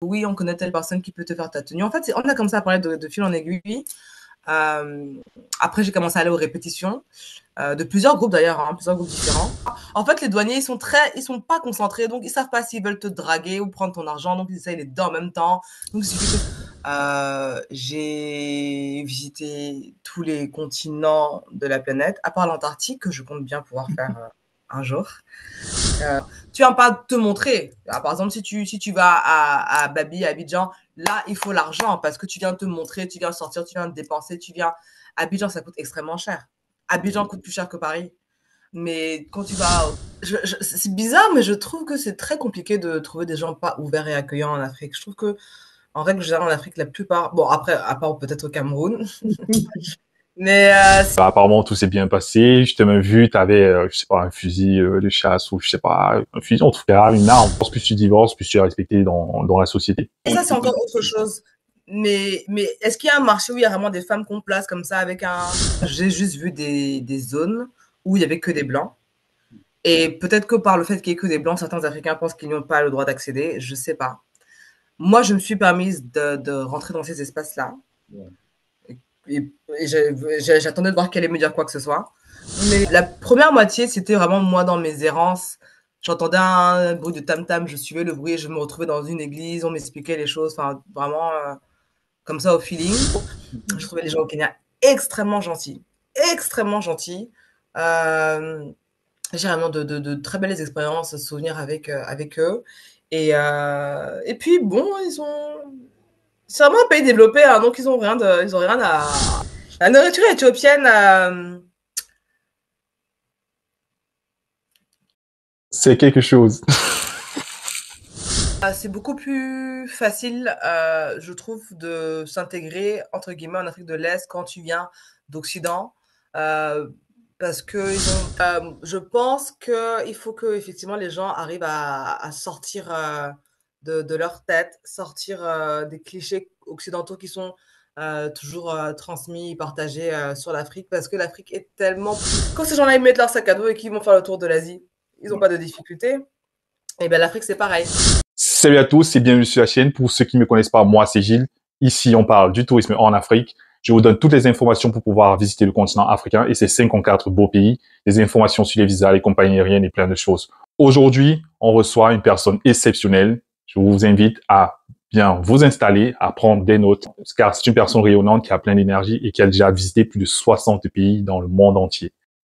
oui, on connaît telle personne qui peut te faire ta tenue. En fait, on a commencé à parler de fil en aiguille. Après, j'ai commencé à aller aux répétitions de plusieurs groupes d'ailleurs, hein, plusieurs groupes différents. En fait, les douaniers, ils sont pas concentrés, donc ils savent pas s'ils veulent te draguer ou prendre ton argent, donc ils essayent les deux en même temps. Donc, il suffit que j'ai visité tous les continents de la planète, à part l'Antarctique, que je compte bien pouvoir faire un jour. Tu viens pas te montrer. Par exemple, si tu vas à Babi, à Abidjan, là, il faut l'argent parce que tu viens te montrer, tu viens sortir, tu viens te dépenser, tu viens. Abidjan, ça coûte extrêmement cher. Abidjan coûte plus cher que Paris. Mais quand tu vas. C'est bizarre, mais je trouve que c'est très compliqué de trouver des gens pas ouverts et accueillants en Afrique. Je trouve que, en règle générale, en Afrique, la plupart. Bon, après, à part peut-être au Cameroun. Mais Apparemment, tout s'est bien passé. Je t'ai même vu, t'avais, je sais pas, un fusil de chasse ou je sais pas, un fusil, en tout cas, une arme. Plus tu divorces, plus tu es respecté dans la société. ça, c'est encore autre chose. Mais est-ce qu'il y a un marché où il y a vraiment des femmes qu'on place comme ça avec un. J'ai juste vu des zones où il y avait que des blancs. Et peut-être que par le fait qu'il y ait que des blancs, certains Africains pensent qu'ils n'ont pas le droit d'accéder. Je sais pas. Moi, je me suis permise de rentrer dans ces espaces-là. Et j'attendais de voir qu'elle allait me dire quoi que ce soit. Mais la première moitié, c'était vraiment moi dans mes errances. J'entendais un bruit de tam-tam, je suivais le bruit et je me retrouvais dans une église, on m'expliquait les choses, enfin vraiment comme ça au feeling. Je trouvais les gens au Kenya extrêmement gentils, extrêmement gentils. Euh, j'ai vraiment de très belles expériences, souvenirs avec eux. Et puis bon, c'est vraiment un pays développé, hein, donc ils ont rien à. La nourriture éthiopienne, C'est quelque chose. c'est beaucoup plus facile, je trouve, de s'intégrer entre guillemets en Afrique de l'Est quand tu viens d'Occident, euh, parce que je pense que il faut que effectivement les gens arrivent à sortir de leur tête, sortir des clichés occidentaux qui sont toujours transmis, partagés sur l'Afrique, parce que l'Afrique est tellement. Quand ces gens-là ils mettent leur sac à dos et qu'ils vont faire le tour de l'Asie, ils n'ont pas de difficultés. Et bien l'Afrique c'est pareil. Salut à tous et bienvenue sur la chaîne. Pour ceux qui ne me connaissent pas, moi c'est Gilles. Ici, on parle du tourisme en Afrique. Je vous donne toutes les informations pour pouvoir visiter le continent africain et ses 54 beaux pays, des informations sur les visas, les compagnies aériennes et plein de choses. Aujourd'hui, on reçoit une personne exceptionnelle. Je vous invite à bien vous installer, à prendre des notes, car c'est une personne rayonnante qui a plein d'énergie et qui a déjà visité plus de 60 pays dans le monde entier.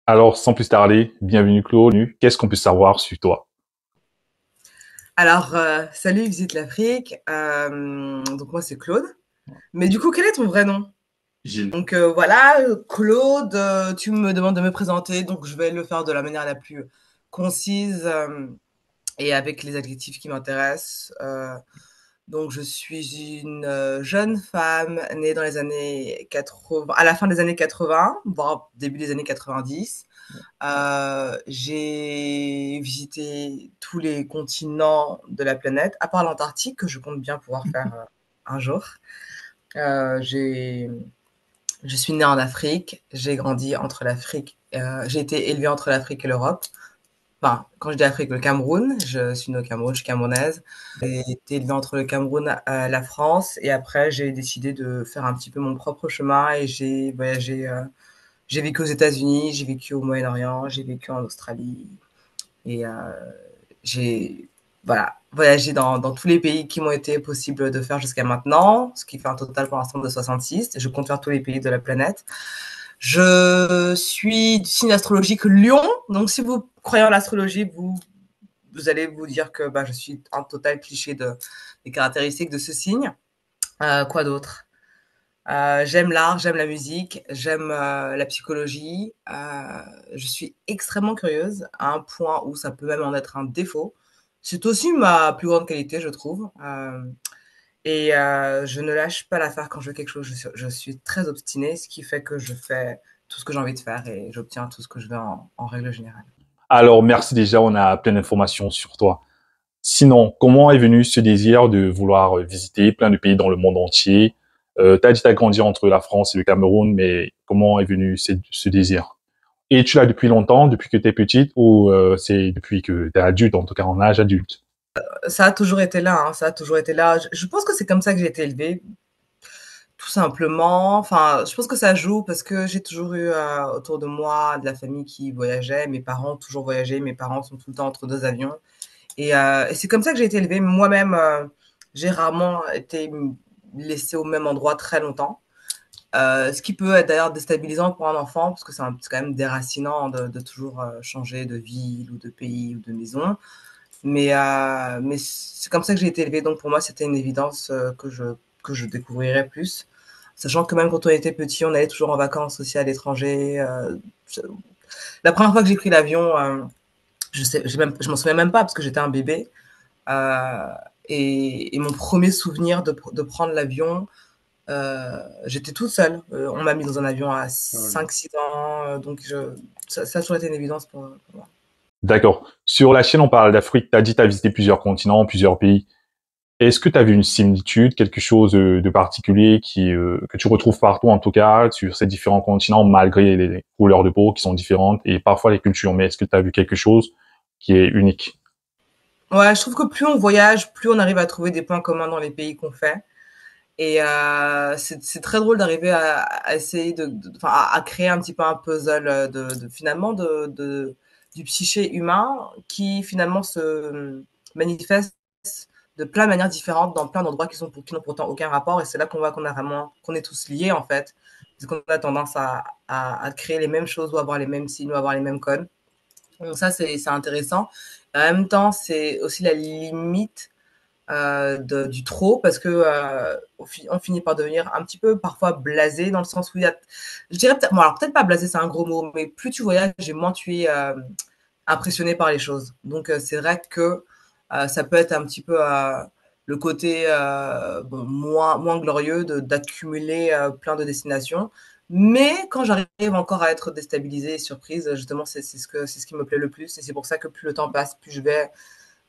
Alors, sans plus tarder, bienvenue Claude. Qu'est-ce qu'on peut savoir sur toi? Alors, salut, visite l'Afrique. Donc moi c'est Claude. Mais du coup, quel est ton vrai nom? Gilles. Donc voilà, Claude, tu me demandes de me présenter, donc je vais le faire de la manière la plus concise et avec les adjectifs qui m'intéressent. Donc je suis une jeune femme née dans les années 80, à la fin des années 80, voire début des années 90. J'ai visité tous les continents de la planète, à part l'Antarctique, que je compte bien pouvoir faire un jour. Euh, j'ai, je suis née en Afrique, j'ai grandi entre l'Afrique, j'ai été élevée entre l'Afrique et l'Europe. Enfin, quand je dis Afrique, le Cameroun, je suis née au Cameroun, je suis camerounaise. J'ai été élevée entre le Cameroun et la France, et après j'ai décidé de faire un petit peu mon propre chemin et j'ai voyagé. J'ai vécu aux États-Unis, j'ai vécu au Moyen-Orient, j'ai vécu en Australie et j'ai voilà, voyagé dans tous les pays qui m'ont été possibles de faire jusqu'à maintenant, ce qui fait un total pour l'instant de 66. Je compte faire tous les pays de la planète. Je suis du signe astrologique Lion, donc si vous croyez en l'astrologie, vous allez vous dire que je suis un total cliché des caractéristiques de ce signe. Quoi d'autre? J'aime l'art, j'aime la musique, j'aime la psychologie. Je suis extrêmement curieuse à un point où ça peut même en être un défaut. C'est aussi ma plus grande qualité, je trouve. Je ne lâche pas l'affaire quand je veux quelque chose. Je suis très obstinée, ce qui fait que je fais tout ce que j'ai envie de faire et j'obtiens tout ce que je veux en règle générale. Alors, merci déjà, on a plein d'informations sur toi. Sinon, comment est venu ce désir de vouloir visiter plein de pays dans le monde entier? Tu as dit que tu as grandi entre la France et le Cameroun, mais comment est venu ce désir? Et tu l'as depuis longtemps, depuis que tu es petite, ou c'est depuis que tu es adulte, en tout cas en âge adulte? Ça a toujours été là, hein, ça a toujours été là. Je pense que c'est comme ça que j'ai été élevée, tout simplement. Enfin, je pense que ça joue parce que j'ai toujours eu autour de moi de la famille qui voyageait. Mes parents ont toujours voyagé. Mes parents sont tout le temps entre deux avions. Et c'est comme ça que j'ai été élevée. Moi-même, j'ai rarement été laissée au même endroit très longtemps. Ce qui peut être d'ailleurs déstabilisant pour un enfant, parce que c'est quand même déracinant de toujours changer de ville ou de pays ou de maison. Mais c'est comme ça que j'ai été élevée. Donc pour moi, c'était une évidence que je découvrirais plus. Sachant que même quand on était petit, on allait toujours en vacances aussi à l'étranger. La première fois que j'ai pris l'avion, je m'en souviens même pas parce que j'étais un bébé. Euh, et mon premier souvenir de prendre l'avion, j'étais toute seule. On m'a mis dans un avion à 5 6 ans. Donc ça a toujours été une évidence pour moi. D'accord. Sur la chaîne, on parle d'Afrique. Tu as dit que tu as visité plusieurs continents, plusieurs pays. Est-ce que tu as vu une similitude, quelque chose de particulier que tu retrouves partout, en tout cas, sur ces différents continents, malgré les couleurs de peau qui sont différentes et parfois les cultures? Mais est-ce que tu as vu quelque chose qui est unique? Ouais, je trouve que plus on voyage, plus on arrive à trouver des points communs dans les pays qu'on fait. Et c'est très drôle d'arriver à essayer enfin, à créer un petit peu un puzzle finalement du psyché humain qui finalement se manifeste de plein de manières différentes dans plein d'endroits qui n'ont pourtant aucun rapport. Et c'est là qu'on voit qu'on est tous liés en fait, parce qu'on a tendance à créer les mêmes choses ou avoir les mêmes signes ou avoir les mêmes codes. Donc ça c'est intéressant. Et en même temps, c'est aussi la limite du trop parce que on finit par devenir un petit peu parfois blasé dans le sens où je dirais peut-être, bon alors peut-être pas blasé, c'est un gros mot, mais plus tu voyages et moins tu es impressionné par les choses. Donc c'est vrai que ça peut être un petit peu le côté bon, moins glorieux d'accumuler plein de destinations. Mais quand j'arrive encore à être déstabilisée et surprise, justement, c'est ce qui me plaît le plus. Et c'est pour ça que plus le temps passe, plus je vais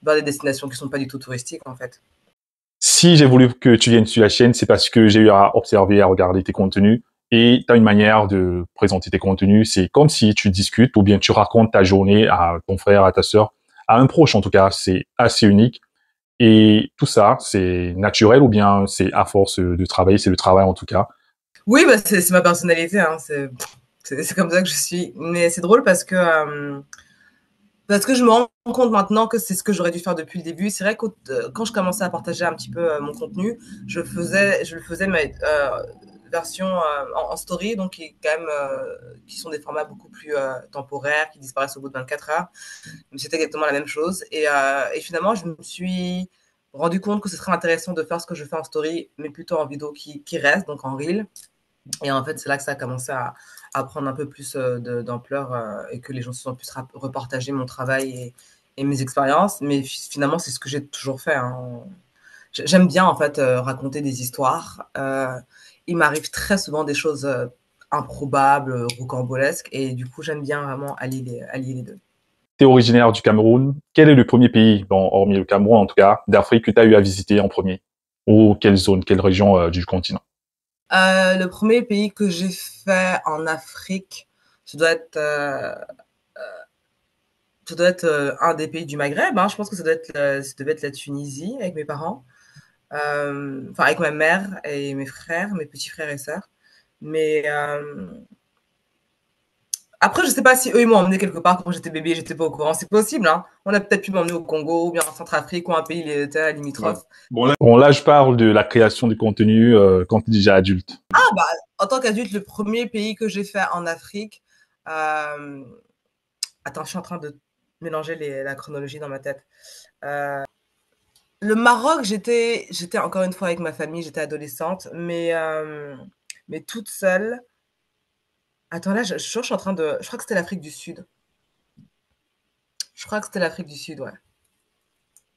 vers des destinations qui sont pas du tout touristiques, en fait. Si j'ai voulu que tu viennes sur la chaîne, c'est parce que j'ai eu à observer, à regarder tes contenus et tu as une manière de présenter tes contenus. C'est comme si tu discutes ou bien tu racontes ta journée à ton frère, à ta sœur, à un proche en tout cas. C'est assez unique. Et tout ça, c'est naturel ou bien c'est à force de travailler, c'est le travail en tout cas. Oui, bah, c'est ma personnalité, hein, c'est comme ça que je suis. Mais c'est drôle parce que je me rends compte maintenant que c'est ce que j'aurais dû faire depuis le début. C'est vrai que quand je commençais à partager un petit peu mon contenu, je le faisais mais version en story, donc qui sont des formats beaucoup plus temporaires, qui disparaissent au bout de 24 heures. Mais c'était exactement la même chose. Et finalement, je me suis rendu compte que ce serait intéressant de faire ce que je fais en story, mais plutôt en vidéo qui reste, donc en reel. Et en fait, c'est là que ça a commencé à prendre un peu plus d'ampleur et que les gens se sont plus repartager mon travail et mes expériences. Mais finalement, c'est ce que j'ai toujours fait, hein. J'aime bien en fait raconter des histoires. Il m'arrive très souvent des choses improbables, rocambolesques, et du coup, j'aime bien vraiment allier les deux. Tu es originaire du Cameroun. Quel est le premier pays, bon, hormis le Cameroun en tout cas, d'Afrique que tu as eu à visiter en premier? Ou quelle zone, quelle région du continent? Le premier pays que j'ai fait en Afrique, ça doit être, un des pays du Maghreb, hein. Je pense que ça devait être la Tunisie avec mes parents. Enfin, avec ma mère et mes frères, mes petits frères et sœurs. Mais après, je sais pas si eux, ils m'ont emmené quelque part quand j'étais bébé, j'étais pas au courant. C'est possible, hein. On a peut-être pu m'emmener au Congo ou bien en Centrafrique ou un pays Ouais. limitrophe. Bon, là, je parle de la création de contenu quand tu es déjà adulte. Ah, bah, en tant qu'adulte, le premier pays que j'ai fait en Afrique, euh, attends, je suis en train de mélanger la chronologie dans ma tête. Le Maroc, j'étais encore une fois avec ma famille, j'étais adolescente, mais toute seule. Attends, là, je suis en train de. Je crois que c'était l'Afrique du Sud. Je crois que c'était l'Afrique du Sud, ouais.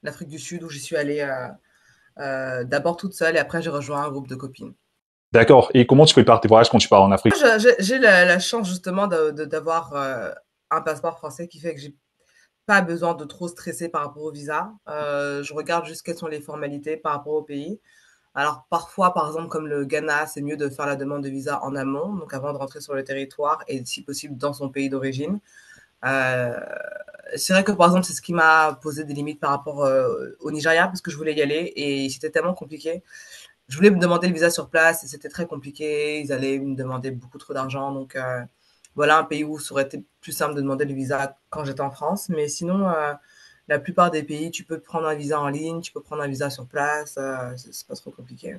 L'Afrique du Sud où j'y suis allée d'abord toute seule et après j'ai rejoint un groupe de copines. D'accord. Et comment tu prépares tes voyages quand tu pars en Afrique? J'ai la chance justement d'avoir un passeport français qui fait que j'ai pas besoin de trop stresser par rapport au visa. Je regarde juste quelles sont les formalités par rapport au pays. Alors parfois, par exemple, comme le Ghana, c'est mieux de faire la demande de visa en amont, donc avant de rentrer sur le territoire et si possible dans son pays d'origine. Euh, c'est vrai que par exemple, c'est ce qui m'a posé des limites par rapport au Nigeria parce que je voulais y aller et c'était tellement compliqué. Je voulais me demander le visa sur place et c'était très compliqué. Ils allaient me demander beaucoup trop d'argent. Donc voilà un pays où ça aurait été plus simple de demander le visa quand j'étais en France. Mais sinon, la plupart des pays, tu peux prendre un visa en ligne, tu peux prendre un visa sur place. C'est pas trop compliqué.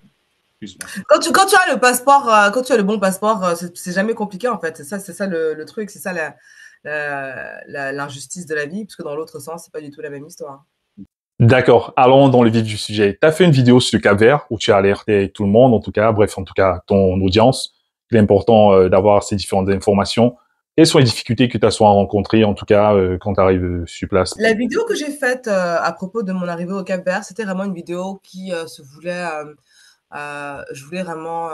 Quand tu as le passeport, quand tu as le bon passeport, c'est jamais compliqué en fait. C'est ça le truc, c'est ça l'injustice de la vie, parce que dans l'autre sens, c'est pas du tout la même histoire. D'accord, allons dans le vif du sujet. Tu as fait une vidéo sur le Cap-Vert où tu as alerté tout le monde, en tout cas, bref, en tout cas, ton audience. Il est important d'avoir ces différentes informations. Quelles sont les difficultés que tu as soit rencontrées, en tout cas, quand tu arrives sur place? La vidéo que j'ai faite à propos de mon arrivée au Cap-Vert, c'était vraiment une vidéo qui se voulait. Je voulais vraiment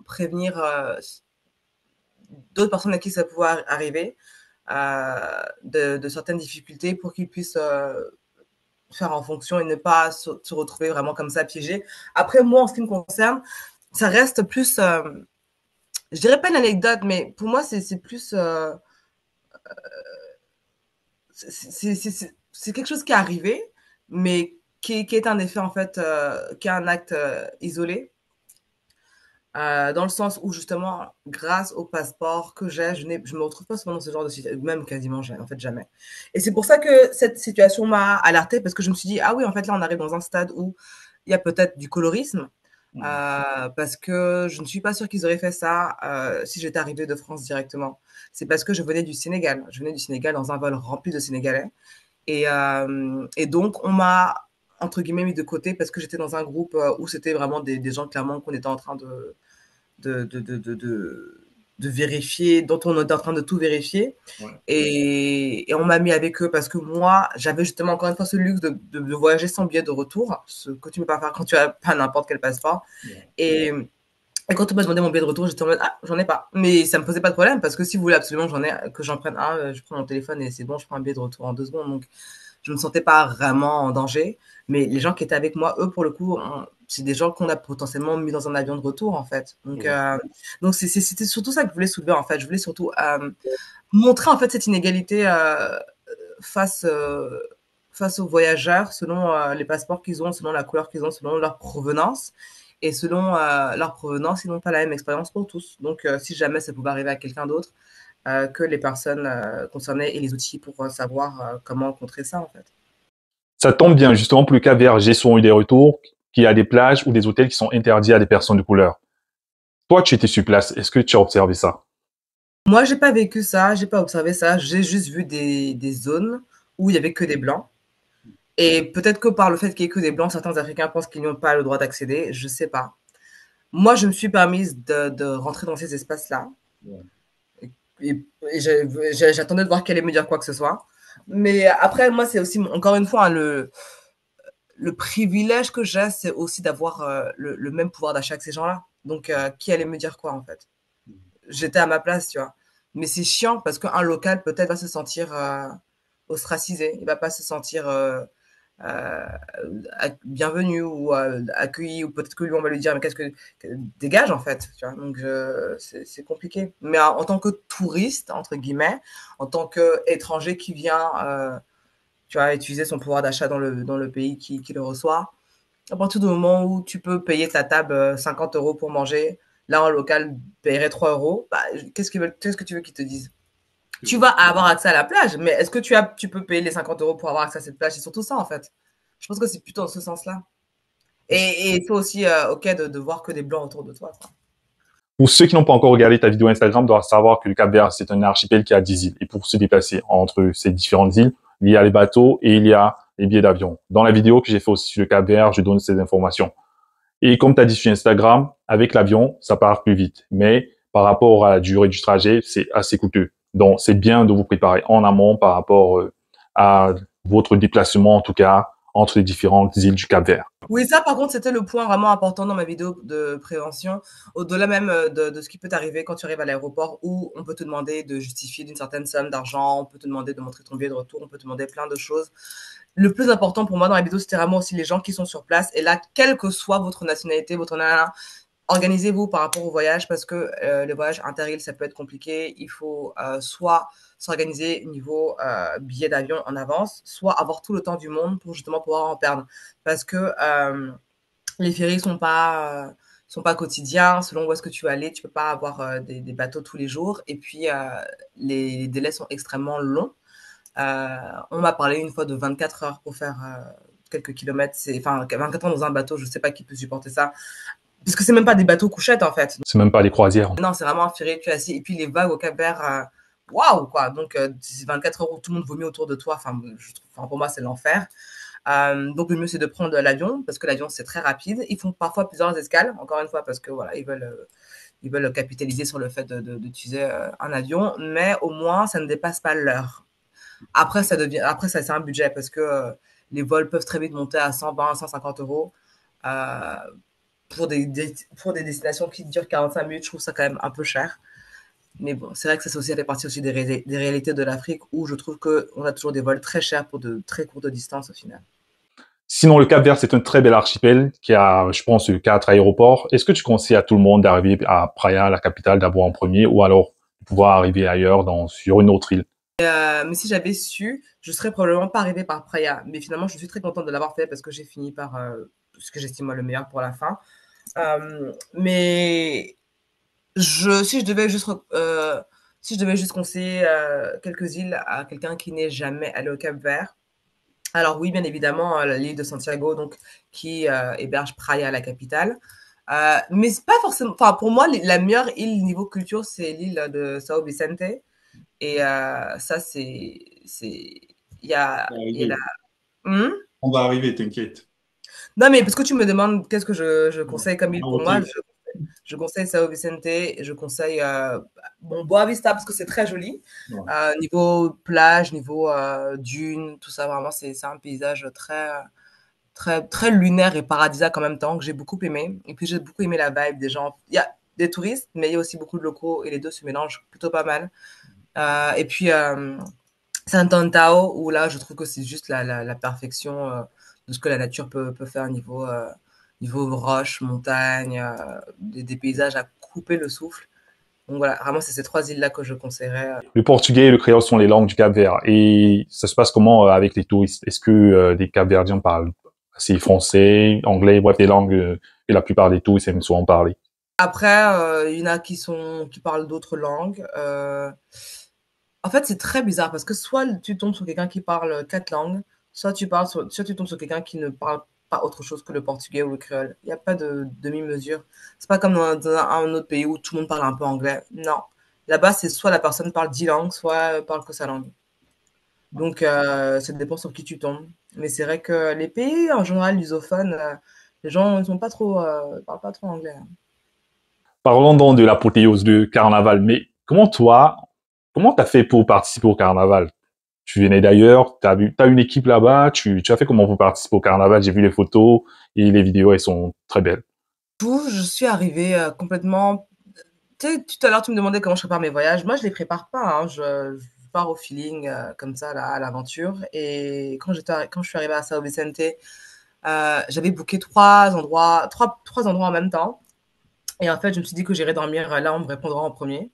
prévenir d'autres personnes à qui ça pouvait arriver de certaines difficultés pour qu'ils puissent faire en fonction et ne pas se retrouver vraiment comme ça piégé. Après, moi, en ce qui me concerne, ça reste plus, je dirais pas une anecdote, mais pour moi, c'est plus, c'est quelque chose qui est arrivé, mais qui est un effet, en fait, qui est un acte isolé. Dans le sens où justement, grâce au passeport que j'ai, je me retrouve pas souvent dans ce genre de situation, même quasiment jamais, en fait jamais. Et c'est pour ça que cette situation m'a alertée parce que je me suis dit ah oui en fait là on arrive dans un stade où il y a peut-être du colorisme parce que je ne suis pas sûre qu'ils auraient fait ça si j'étais arrivée de France directement. C'est parce que je venais du Sénégal. Je venais du Sénégal dans un vol rempli de Sénégalais et donc on m'a entre guillemets mis de côté parce que j'étais dans un groupe où c'était vraiment des gens clairement qu'on était en train de, de, de, de, de, de vérifier, dont on était en train de tout vérifier. Ouais. Et on m'a mis avec eux parce que moi, j'avais justement encore une fois ce luxe de voyager sans billet de retour, ce que tu ne peux pas faire quand tu n'as pas n'importe quel passeport. Ouais. Et quand on m'a demandé mon billet de retour, j'étais en mode ah, j'en ai pas. Mais ça me posait pas de problème parce que si vous voulez absolument que j'en prenne un, je prends mon téléphone et c'est bon, je prends un billet de retour en 2 secondes. Donc je ne me sentais pas vraiment en danger. Mais les gens qui étaient avec moi, eux, pour le coup, c'est des gens qu'on a potentiellement mis dans un avion de retour, en fait. Donc c'était surtout ça que je voulais soulever, en fait. Je voulais surtout montrer, en fait, cette inégalité face, face aux voyageurs, selon les passeports qu'ils ont, selon la couleur qu'ils ont, selon leur provenance. Et selon leur provenance, ils n'ont pas la même expérience pour tous. Donc, si jamais ça pouvait arriver à quelqu'un d'autre, que les personnes concernées aient les outils pour savoir comment contrer ça, en fait. Ça tombe bien, justement, pour le Cap-Vert, j'ai souvent eu des retours qu'il y a des plages ou des hôtels qui sont interdits à des personnes de couleur. Toi, tu étais sur place. Est-ce que tu as observé ça? Moi, j'ai pas vécu ça, j'ai pas observé ça. J'ai juste vu des zones où il y avait que des blancs. Et peut-être que par le fait qu'il y ait que des blancs, certains Africains pensent qu'ils n'ont pas le droit d'accéder. Je sais pas. Moi, je me suis permise de rentrer dans ces espaces-là. Ouais. Et j'attendais de voir qu'elle allait me dire quoi que ce soit. Mais après, moi, c'est aussi, encore une fois, hein, le privilège que j'ai, c'est aussi d'avoir le même pouvoir d'achat que ces gens-là. Donc, qui allait me dire quoi, en fait? J'étais à ma place, tu vois. Mais c'est chiant parce qu'un local, peut-être, va se sentir ostracisé. Il va pas se sentir euh, bienvenu ou accueilli, ou peut-être que lui, on va lui dire, mais dégage, en fait, tu vois. Donc, c'est compliqué. Mais en tant que touriste, entre guillemets, en tant qu'étranger qui vient, tu vois, utiliser son pouvoir d'achat dans le pays qui le reçoit, à partir du moment où tu peux payer ta table 50 euros pour manger, là, en local, paierait 3 euros, bah, qu'est-ce que tu veux qu'ils te disent? Tu vas avoir accès à la plage, mais est-ce que tu peux payer les 50 euros pour avoir accès à cette plage? C'est surtout ça, en fait. Je pense que c'est plutôt dans ce sens-là. Et c'est aussi OK de voir que des blancs autour de toi, quoi. Pour ceux qui n'ont pas encore regardé ta vidéo Instagram, doivent savoir que le Cap-Vert, c'est un archipel qui a 10 îles. Et pour se déplacer entre ces différentes îles, il y a les bateaux et il y a les billets d'avion. Dans la vidéo que j'ai fait aussi sur le Cap-Vert, je donne ces informations. Et comme tu as dit sur Instagram, avec l'avion, ça part plus vite. Mais par rapport à la durée du trajet, c'est assez coûteux. Donc, c'est bien de vous préparer en amont par rapport à votre déplacement, en tout cas, entre les différentes îles du Cap-Vert. Oui, ça, par contre, c'était le point vraiment important dans ma vidéo de prévention. Au-delà même de ce qui peut t'arriver quand tu arrives à l'aéroport, où on peut te demander de justifier d'une certaine somme d'argent, on peut te demander de montrer ton billet de retour, on peut te demander plein de choses. Le plus important pour moi dans la vidéo, c'était vraiment aussi les gens qui sont sur place. Et là, quelle que soit votre nationalité, votre nana, organisez-vous par rapport au voyage parce que le voyage inter-îles, ça peut être compliqué. Il faut soit s'organiser niveau billet d'avion en avance, soit avoir tout le temps du monde pour justement pouvoir en perdre. Parce que les ferries sont pas quotidiens. Selon où est-ce que tu vas aller, tu peux pas avoir des bateaux tous les jours. Et puis, les délais sont extrêmement longs. On m'a parlé une fois de 24 heures pour faire quelques kilomètres. Enfin, 24 heures dans un bateau, je sais pas qui peut supporter ça. Parce que c'est même pas des bateaux couchettes, en fait. C'est même pas des croisières. Non, c'est vraiment un ferry, tu es assis. Et puis, les vagues au Cap-Vert, waouh, quoi. Donc, c'est 24 heures où tout le monde vomit autour de toi. Enfin, pour moi, c'est l'enfer. Donc, le mieux, c'est de prendre l'avion, parce que l'avion, c'est très rapide. Ils font parfois plusieurs escales, encore une fois, parce que voilà, ils veulent capitaliser sur le fait d'utiliser un avion, mais au moins, ça ne dépasse pas l'heure. Après, ça, c'est un budget, parce que les vols peuvent très vite monter à 120, 150 euros. Euh, pour des destinations qui durent 45 minutes, je trouve ça quand même un peu cher. Mais bon, c'est vrai que ça fait partie aussi des réalités de l'Afrique où je trouve qu'on a toujours des vols très chers pour de très courtes distances au final. Sinon, le Cap-Vert, c'est un très bel archipel qui a, je pense, 4 aéroports. Est-ce que tu conseilles à tout le monde d'arriver à Praia, la capitale, d'abord en premier, ou alors de pouvoir arriver ailleurs, sur une autre île? Mais si j'avais su, je serais probablement pas arrivée par Praia. Mais finalement, je suis très contente de l'avoir fait parce que j'ai fini par ce que j'estime moi le meilleur pour la fin. Mais si je devais juste, si je devais juste conseiller quelques îles à quelqu'un qui n'est jamais allé au Cap-Vert, alors oui, bien évidemment, l'île de Santiago, donc qui héberge Praia, la capitale. Mais c'est pas forcément. Enfin, pour moi, la meilleure île niveau culture, c'est l'île de Sao Vicente. Et ça, On va il y a la. arriver. Hmm. On va arriver, t'inquiète. Non, mais parce que tu me demandes qu'est-ce que je Non, conseille comme île non, pour moi, je conseille Sao Vicente et je conseille bon, Boa Vista parce que c'est très joli. ouais. Niveau plage, niveau dunes, tout ça, vraiment, c'est un paysage très lunaire et paradisiaque en même temps que j'ai beaucoup aimé. Et puis j'ai beaucoup aimé la vibe des gens. Il y a des touristes, mais il y a aussi beaucoup de locaux et les deux se mélangent plutôt pas mal. Et puis Saint-Antao, où là, je trouve que c'est juste la perfection de ce que la nature peut faire niveau roche, montagne, des paysages à couper le souffle. Donc voilà, vraiment, c'est ces trois îles-là que je conseillerais. Le portugais et le créole sont les langues du Cap-Vert. Et ça se passe comment avec les touristes? Est-ce que des Cap-Verdiens parlent assez français, anglais, bref, des langues que la plupart des touristes aiment souvent parler? Après, il y en a qui parlent d'autres langues. En fait, c'est très bizarre parce que soit tu tombes sur quelqu'un qui parle quatre langues, soit tu tombes sur quelqu'un qui ne parle pas autre chose que le portugais ou le créole. Il n'y a pas de demi-mesure. C'est pas comme dans un autre pays où tout le monde parle un peu anglais. Non. Là-bas, c'est soit la personne parle 10 langues, soit elle parle que sa langue. Donc, ça dépend sur qui tu tombes. Mais c'est vrai que les pays, en général, lusophones, les gens, ils parlent pas trop anglais, hein. Parlons donc de l'apothéose de carnaval. Mais comment t'as fait pour participer au carnaval? Tu venais d'ailleurs, t'as une équipe là-bas, tu as fait comment pour participer au carnaval? J'ai vu les photos et les vidéos, elles sont très belles. Tout, je suis arrivée complètement. Tu sais, tout à l'heure, tu me demandais comment je prépare mes voyages. Moi, je les prépare pas, hein. Je pars au feeling, comme ça, là, à l'aventure. Et quand je suis arrivée à Sao Vicente, j'avais booké trois endroits en même temps. Et en fait, je me suis dit que j'irais dormir là, on me répondra en premier.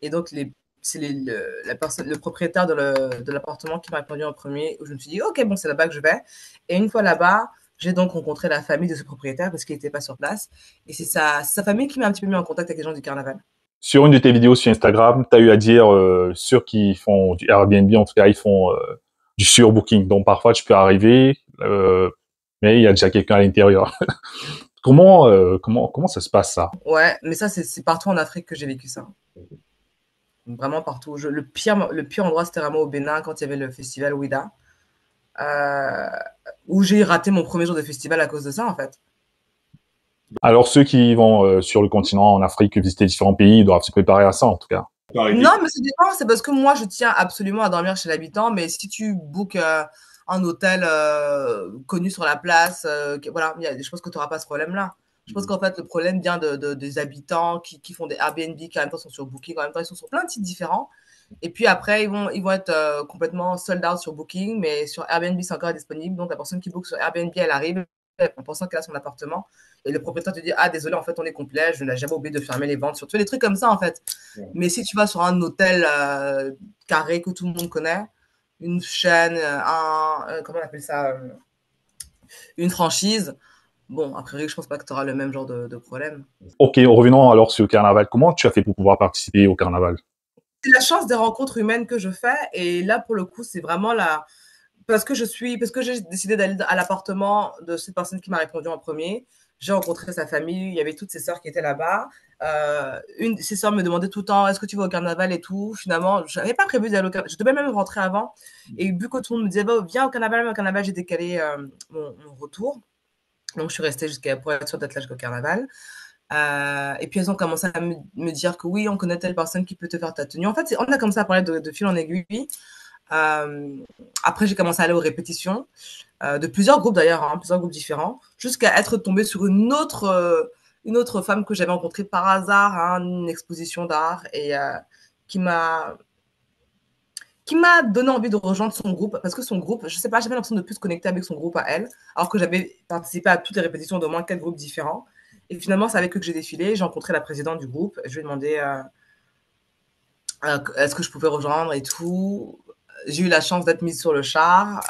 Et donc, c'est la personne, le propriétaire de l'appartement qui m'a répondu en premier, où je me suis dit, OK, bon, c'est là-bas que je vais. Et une fois là-bas, j'ai donc rencontré la famille de ce propriétaire parce qu'il n'était pas sur place. Et c'est sa famille qui m'a un petit peu mis en contact avec les gens du carnaval. Sur une de tes vidéos sur Instagram, tu as eu à dire ceux qui font du Airbnb, en tout cas, ils font du surbooking. Donc parfois, tu peux arriver, mais il y a déjà quelqu'un à l'intérieur. Comment ça se passe ça? Ouais, mais ça, c'est partout en Afrique que j'ai vécu ça. Vraiment partout. Le pire endroit, c'était vraiment au Bénin quand il y avait le festival Ouida, euh, où j'ai raté mon premier jour de festival à cause de ça, en fait. Alors ceux qui vont sur le continent, en Afrique, visiter différents pays, ils doivent se préparer à ça, en tout cas. Non, mais ça dépend. C'est parce que moi, je tiens absolument à dormir chez l'habitant. Mais si tu bookes un hôtel connu sur la place, voilà, je pense que tu n'auras pas ce problème-là. Je pense qu'en fait, le problème vient des habitants qui font des Airbnb, qui en même temps sont sur Booking, en même temps, ils sont sur plein de sites différents. Et puis après, ils vont être complètement sold out sur Booking, mais sur Airbnb, c'est encore disponible. Donc, la personne qui book sur Airbnb, elle arrive. en pensant qu'elle a son appartement. Et le propriétaire te dit, ah, désolé, en fait, on est complet, je n'ai jamais oublié de fermer les ventes. Surtout des trucs comme ça, en fait. Ouais. Mais si tu vas sur un hôtel carré que tout le monde connaît, une chaîne, comment on appelle ça, une franchise, bon, a priori, je pense pas que tu auras le même genre de problème. Ok, revenons alors sur le carnaval. Comment tu as fait pour pouvoir participer au carnaval? C'est la chance des rencontres humaines que je fais. Et là, pour le coup, c'est vraiment la, parce que j'ai décidé d'aller à l'appartement de cette personne qui m'a répondu en premier. J'ai rencontré sa famille, il y avait toutes ses sœurs qui étaient là-bas. Une de ses sœurs me demandait tout le temps, est-ce que tu vas au carnaval et tout. Finalement, je n'avais pas prévu d'aller au carnaval. Je devais même rentrer avant. Et vu que tout le monde me disait, bah, viens au carnaval, j'ai décalé mon retour. Donc, je suis restée pour être sûre d'être là jusqu'au carnaval. Et puis, elles ont commencé à me dire que oui, on connaît telle personne qui peut te faire ta tenue. En fait, on a commencé à parler de fil en aiguille. Euh, Après, j'ai commencé à aller aux répétitions de plusieurs groupes d'ailleurs, hein, plusieurs groupes différents, jusqu'à être tombée sur une autre femme que j'avais rencontrée par hasard à une exposition d'art et qui m'a donné envie de rejoindre son groupe parce que son groupe, je sais pas, j'avais l'impression de plus se connecter avec son groupe à elle, alors que j'avais participé à toutes les répétitions d'au moins 4 groupes différents. Et finalement, c'est avec eux que j'ai défilé. J'ai rencontré la présidente du groupe. Je lui ai demandé est-ce que je pouvais rejoindre et tout. J'ai eu la chance d'être mise sur le char.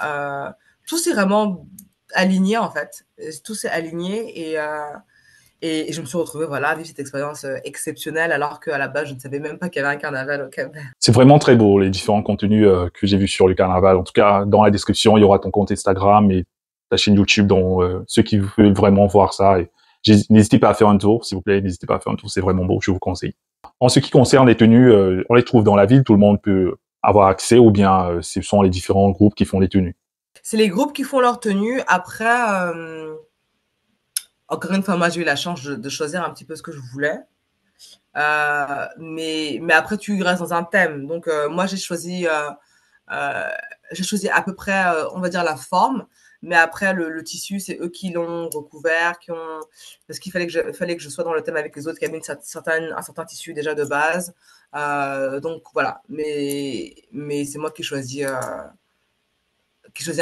Tout s'est vraiment aligné en fait. Tout s'est aligné et je me suis retrouvée voilà, à vivre cette expérience exceptionnelle alors qu'à la base je ne savais même pas qu'il y avait un carnaval au Cap-Vert. C'est vraiment très beau, les différents contenus que j'ai vus sur le carnaval. En tout cas, dans la description, il y aura ton compte Instagram et ta chaîne YouTube, dont ceux qui veulent vraiment voir ça. Et n'hésitez pas à faire un tour, s'il vous plaît. N'hésitez pas à faire un tour, c'est vraiment beau, je vous conseille. En ce qui concerne les tenues, on les trouve dans la ville, tout le monde peut avoir accès, ou bien ce sont les différents groupes qui font les tenues. C'est les groupes qui font leur tenue. Après, encore une fois, moi j'ai eu la chance de choisir un petit peu ce que je voulais. Mais après, tu restes dans un thème. Donc, moi, euh, j'ai choisi à peu près, on va dire, la forme. Mais après, le tissu, c'est eux qui l'ont recouvert, parce qu'il fallait que je sois dans le thème avec les autres qui avaient un certain tissu déjà de base. Donc, voilà. Mais c'est moi qui choisis un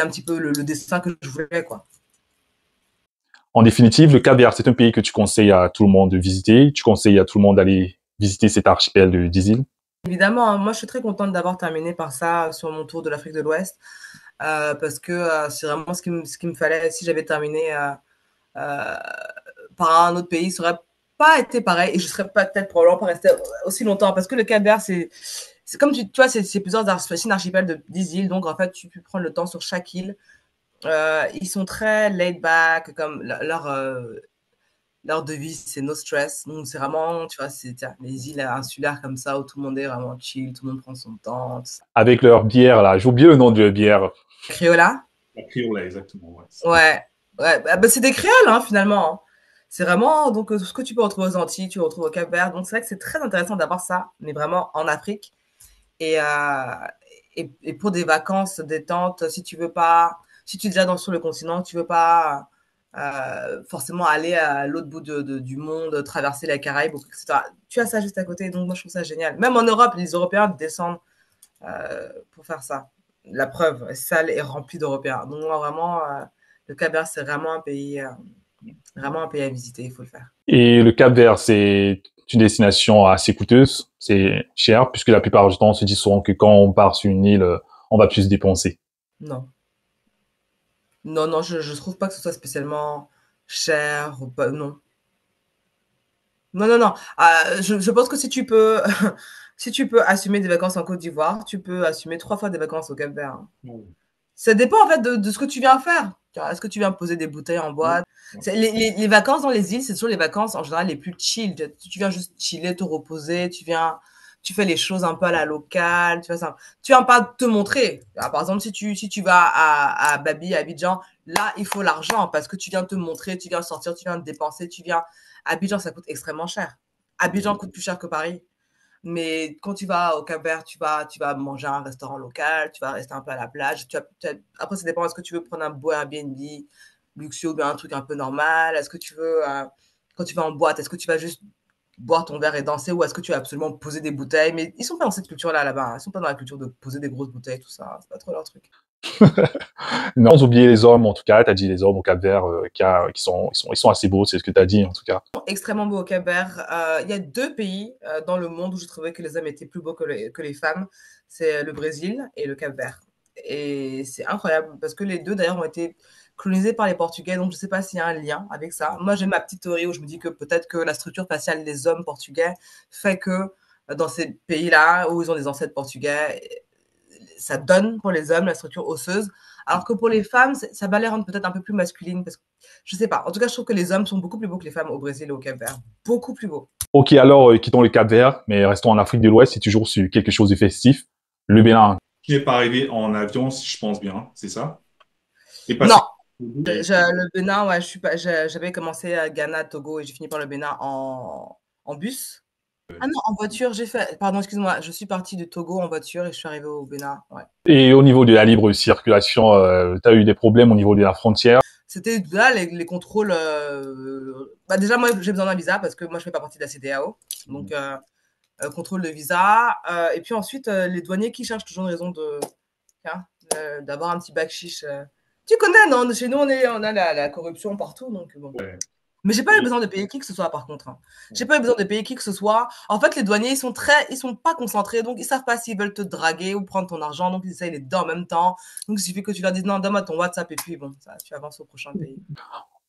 petit peu le dessin que je voulais, quoi. En définitive, le Cap-Vert, c'est un pays que tu conseilles à tout le monde de visiter. Tu conseilles à tout le monde d'aller visiter cet archipel des îles. Évidemment, hein, moi, je suis très contente d'avoir terminé par ça sur mon tour de l'Afrique de l'Ouest. Parce que c'est vraiment ce qu'il me fallait. Si j'avais terminé euh, par un autre pays, ça aurait pas été pareil et je serais peut-être probablement pas restée aussi longtemps parce que le Cap-Vert, c'est comme tu vois, c'est plusieurs c'est une archipel de 10 îles, donc en fait, tu peux prendre le temps sur chaque île. Ils sont très laid back, comme leur devise, c'est no stress. Donc, c'est vraiment, tu vois, c'est les îles insulaires comme ça où tout le monde est vraiment chill, tout le monde prend son temps. Tout ça. Avec leur bière, là. J'ai oublié le nom de leur bière. Criolla. La Criolla, exactement. Ouais. Ouais, ouais, bah, c'est des créoles, hein, finalement, hein. C'est vraiment donc ce que tu peux retrouver aux Antilles, tu retrouves au Cap-Vert. Donc c'est vrai que c'est très intéressant d'avoir ça, mais vraiment en Afrique. Et, et pour des vacances, détente, si tu veux pas, si tu es déjà sur le continent, tu veux pas forcément aller à l'autre bout du monde, traverser la Caraïbe, etc. Tu as ça juste à côté, donc moi je trouve ça génial. Même en Europe, les Européens descendent pour faire ça. La preuve, salle est remplie d'Européens. Donc moi, vraiment, le Cap-Vert, c'est vraiment un pays à visiter, il faut le faire. Et le Cap-Vert, c'est une destination assez coûteuse. C'est cher, puisque la plupart du temps, on se dit souvent que quand on part sur une île, on va plus dépenser. Non. Non, non, je trouve pas que ce soit spécialement cher ou pas. Non. Non, non, non. Je pense que si tu peux, si tu peux assumer des vacances en Côte d'Ivoire, tu peux assumer 3 fois des vacances au Cap-Vert, hein. Ça dépend en fait de ce que tu viens faire. Est-ce que tu viens poser des bouteilles en boîte? Les vacances dans les îles, c'est toujours les vacances en général les plus chill. Tu viens juste chiller, te reposer, tu fais les choses un peu à la locale, tu vois ça. Tu viens pas te montrer. Par exemple, si tu vas à Babi, à Abidjan, là, il faut l'argent parce que tu viens te montrer, tu viens sortir, tu viens te dépenser, Abidjan, ça coûte extrêmement cher. Abidjan coûte plus cher que Paris. Mais quand tu vas au Cap-Vert, tu vas manger à un restaurant local, tu vas rester un peu à la plage. Après, ça dépend. Est-ce que tu veux prendre un beau Airbnb luxueux ou bien un truc un peu normal? Est-ce que tu veux, quand tu vas en boîte, est-ce que tu vas juste boire ton verre et danser ou est-ce que tu vas absolument poser des bouteilles? Mais ils sont pas dans cette culture-là, là-bas, hein. Ils sont pas dans la culture de poser des grosses bouteilles, tout ça. C'est pas trop leur truc. Non, sans oublier les hommes, en tout cas, tu as dit les hommes au Cap-Vert ils sont assez beaux, c'est ce que tu as dit, en tout cas. Extrêmement beau au Cap-Vert. Il y a 2 pays, dans le monde où je trouvais que les hommes étaient plus beaux que les femmes. C'est le Brésil et le Cap-Vert. Et c'est incroyable parce que les 2 d'ailleurs ont été colonisés par les Portugais, donc je sais pas s'il y a un lien avec ça. Moi, j'ai ma petite théorie où je me dis que peut-être que la structure faciale des hommes portugais fait que, dans ces pays-là où ils ont des ancêtres portugais, ça donne pour les hommes la structure osseuse, alors que pour les femmes, ça va les rendre peut-être un peu plus masculines. Parce que, je sais pas. En tout cas, je trouve que les hommes sont beaucoup plus beaux que les femmes au Brésil et au Cap-Vert. Beaucoup plus beaux. Ok, alors, quittons le Cap-Vert, mais restons en Afrique de l'Ouest, c'est toujours sur quelque chose de festif. Le Bénin. Tu n'es pas arrivé en avion, si je pense bien, c'est ça? Et passé. Non, le Bénin, ouais, j'avais commencé à Ghana, Togo, et j'ai fini par le Bénin en bus. Ah non, en voiture, pardon, excuse-moi, je suis partie de Togo en voiture et je suis arrivée au Bénin. Ouais. Et au niveau de la libre circulation, tu as eu des problèmes au niveau de la frontière? C'était là les contrôles. Bah déjà, moi, j'ai besoin d'un visa parce que moi, je fais pas partie de la CEDEAO. Donc, contrôle de visa. Et puis ensuite, les douaniers qui cherchent toujours une raison d'avoir un petit bac chiche. Tu connais, non? Chez nous, on a la corruption partout. Donc, bon. Ouais. Mais j'ai pas eu besoin de payer qui que ce soit, par contre. Hein. J'ai pas eu besoin de payer qui que ce soit. En fait, les douaniers, ils sont pas concentrés, donc ils savent pas s'ils veulent te draguer ou prendre ton argent, donc ils essayent les deux en même temps. Donc il suffit que tu leur dises non, donne-moi ton WhatsApp et puis bon, ça, tu avances au prochain pays.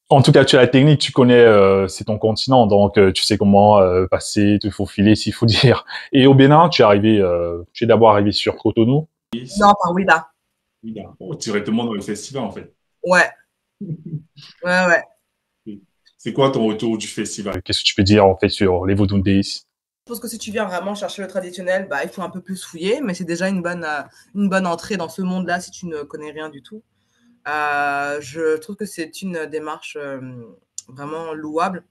En tout cas, tu as la technique, tu connais, c'est ton continent, donc tu sais comment passer, te faufiler, s'il faut dire. Et au Bénin, tu es d'abord arrivé sur Cotonou. Non, par Ouida. Oh, directement dans le festival, en fait. Ouais, ouais, ouais. C'est quoi ton retour du festival? Qu'est-ce que tu peux dire, en fait, sur les Vodun Days? Je pense que si tu viens vraiment chercher le traditionnel, bah, il faut un peu plus fouiller, mais c'est déjà une bonne entrée dans ce monde-là si tu ne connais rien du tout. Je trouve que c'est une démarche vraiment louable.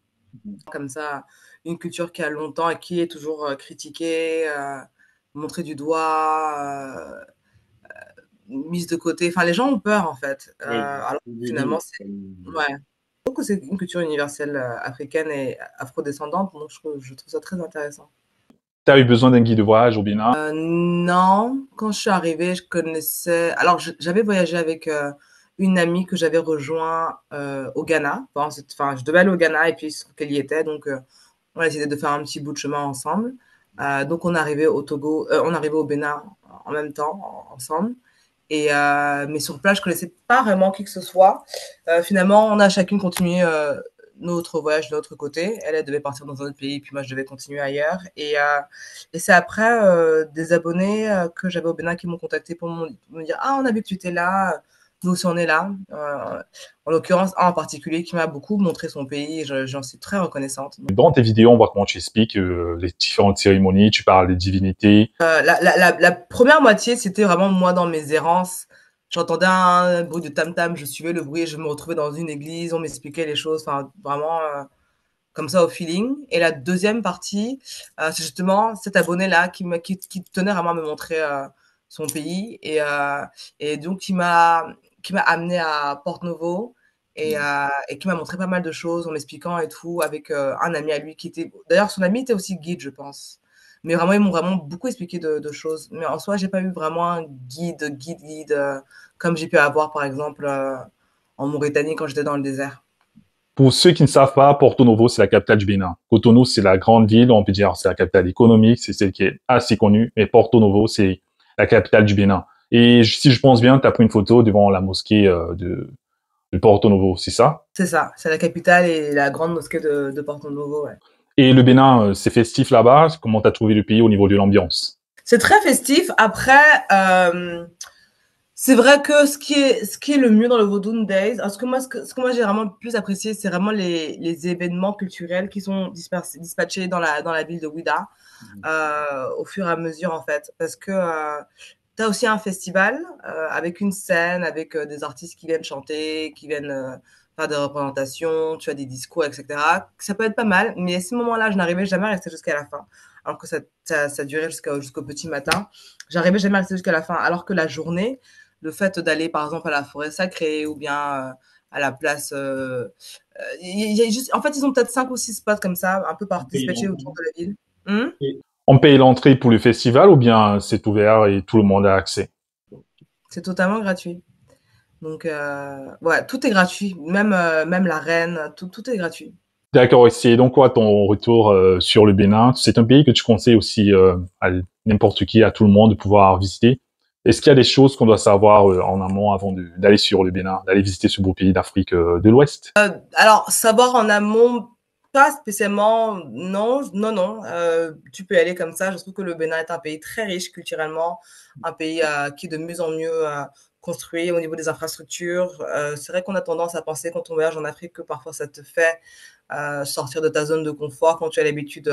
Comme ça, une culture qui a longtemps et qui est toujours critiquée, montrée du doigt, mise de côté. Enfin, les gens ont peur, en fait. Oui. Alors finalement, c'est... Ouais. Je trouve que c'est une culture universelle africaine et afrodescendante, donc je trouve ça très intéressant. Tu as eu besoin d'un guide de voyage au Bénin? Non, quand je suis arrivée, je connaissais. Alors, j'avais voyagé avec une amie que j'avais rejoint au Ghana. Enfin, je devais aller au Ghana et puis il se trouve qu'elle y était, donc on a décidé de faire un petit bout de chemin ensemble. Donc, on est arrivé au Togo, on est arrivé au Bénin en même temps, ensemble. Mais sur place, je connaissais pas vraiment qui que ce soit. Finalement, on a chacune continué notre voyage de l'autre côté. Elle devait partir dans un autre pays, puis moi, je devais continuer ailleurs. Et c'est après des abonnés que j'avais au Bénin qui m'ont contacté pour me dire ah, on a vu que tu étais là, nous aussi on est là. En l'occurrence, un en particulier qui m'a beaucoup montré son pays et j'en suis très reconnaissante. Dans tes vidéos, on voit comment tu expliques les différentes cérémonies, tu parles des divinités. La première moitié, c'était vraiment moi dans mes errances. J'entendais un bruit de tam-tam, je suivais le bruit et je me retrouvais dans une église, on m'expliquait les choses, enfin vraiment comme ça au feeling. Et la deuxième partie, c'est justement cet abonné-là qui tenait vraiment à me montrer son pays et donc qui m'a amené à Porto Novo et qui m'a montré pas mal de choses en m'expliquant et tout avec un ami à lui qui était... D'ailleurs, son ami était aussi guide, je pense. Mais vraiment, ils m'ont vraiment beaucoup expliqué de choses. Mais en soi, j'ai pas eu vraiment un guide, comme j'ai pu avoir, par exemple, en Mauritanie quand j'étais dans le désert. Pour ceux qui ne savent pas, Porto Novo, c'est la capitale du Bénin. Cotonou, c'est la grande ville, on peut dire, c'est la capitale économique, c'est celle qui est assez connue. Mais Porto Novo, c'est la capitale du Bénin. Et si je pense bien, tu as pris une photo devant la mosquée de Porto Novo, c'est ça? C'est ça, c'est la capitale et la grande mosquée de Porto Novo, ouais. Et le Bénin, c'est festif là-bas. Comment tu as trouvé le pays au niveau de l'ambiance? C'est très festif. Après, c'est vrai que ce qui est le mieux dans le Vodun Days, ce que moi j'ai vraiment plus apprécié, c'est vraiment les événements culturels qui sont dispatchés dans la ville de Ouidah au fur et à mesure en fait, parce que tu as aussi un festival avec une scène, avec des artistes qui viennent chanter, qui viennent faire des représentations, tu as des discours, etc. Ça peut être pas mal, mais à ce moment-là, je n'arrivais jamais à rester jusqu'à la fin, alors que ça durait jusqu'au petit matin. J'arrivais jamais à rester jusqu'à la fin, alors que la journée, le fait d'aller par exemple à la forêt sacrée ou bien à la place. Y a juste, en fait, ils ont peut-être 5 ou 6 spots comme ça, un peu dispatchés autour de la ville. On paye l'entrée pour le festival ou bien c'est ouvert et tout le monde a accès? C'est totalement gratuit. Donc, ouais, tout est gratuit, même la reine, tout est gratuit. D'accord, et c'est donc quoi ton retour sur le Bénin? C'est un pays que tu conseilles aussi à n'importe qui, à tout le monde de pouvoir visiter. Est-ce qu'il y a des choses qu'on doit savoir en amont avant d'aller sur le Bénin, d'aller visiter ce beau pays d'Afrique de l'Ouest? Alors, savoir en amont, pas spécialement, non, non, non. Tu peux y aller comme ça. Je trouve que le Bénin est un pays très riche culturellement, un pays qui est de mieux en mieux construit au niveau des infrastructures. C'est vrai qu'on a tendance à penser quand on voyage en Afrique que parfois ça te fait sortir de ta zone de confort quand tu as l'habitude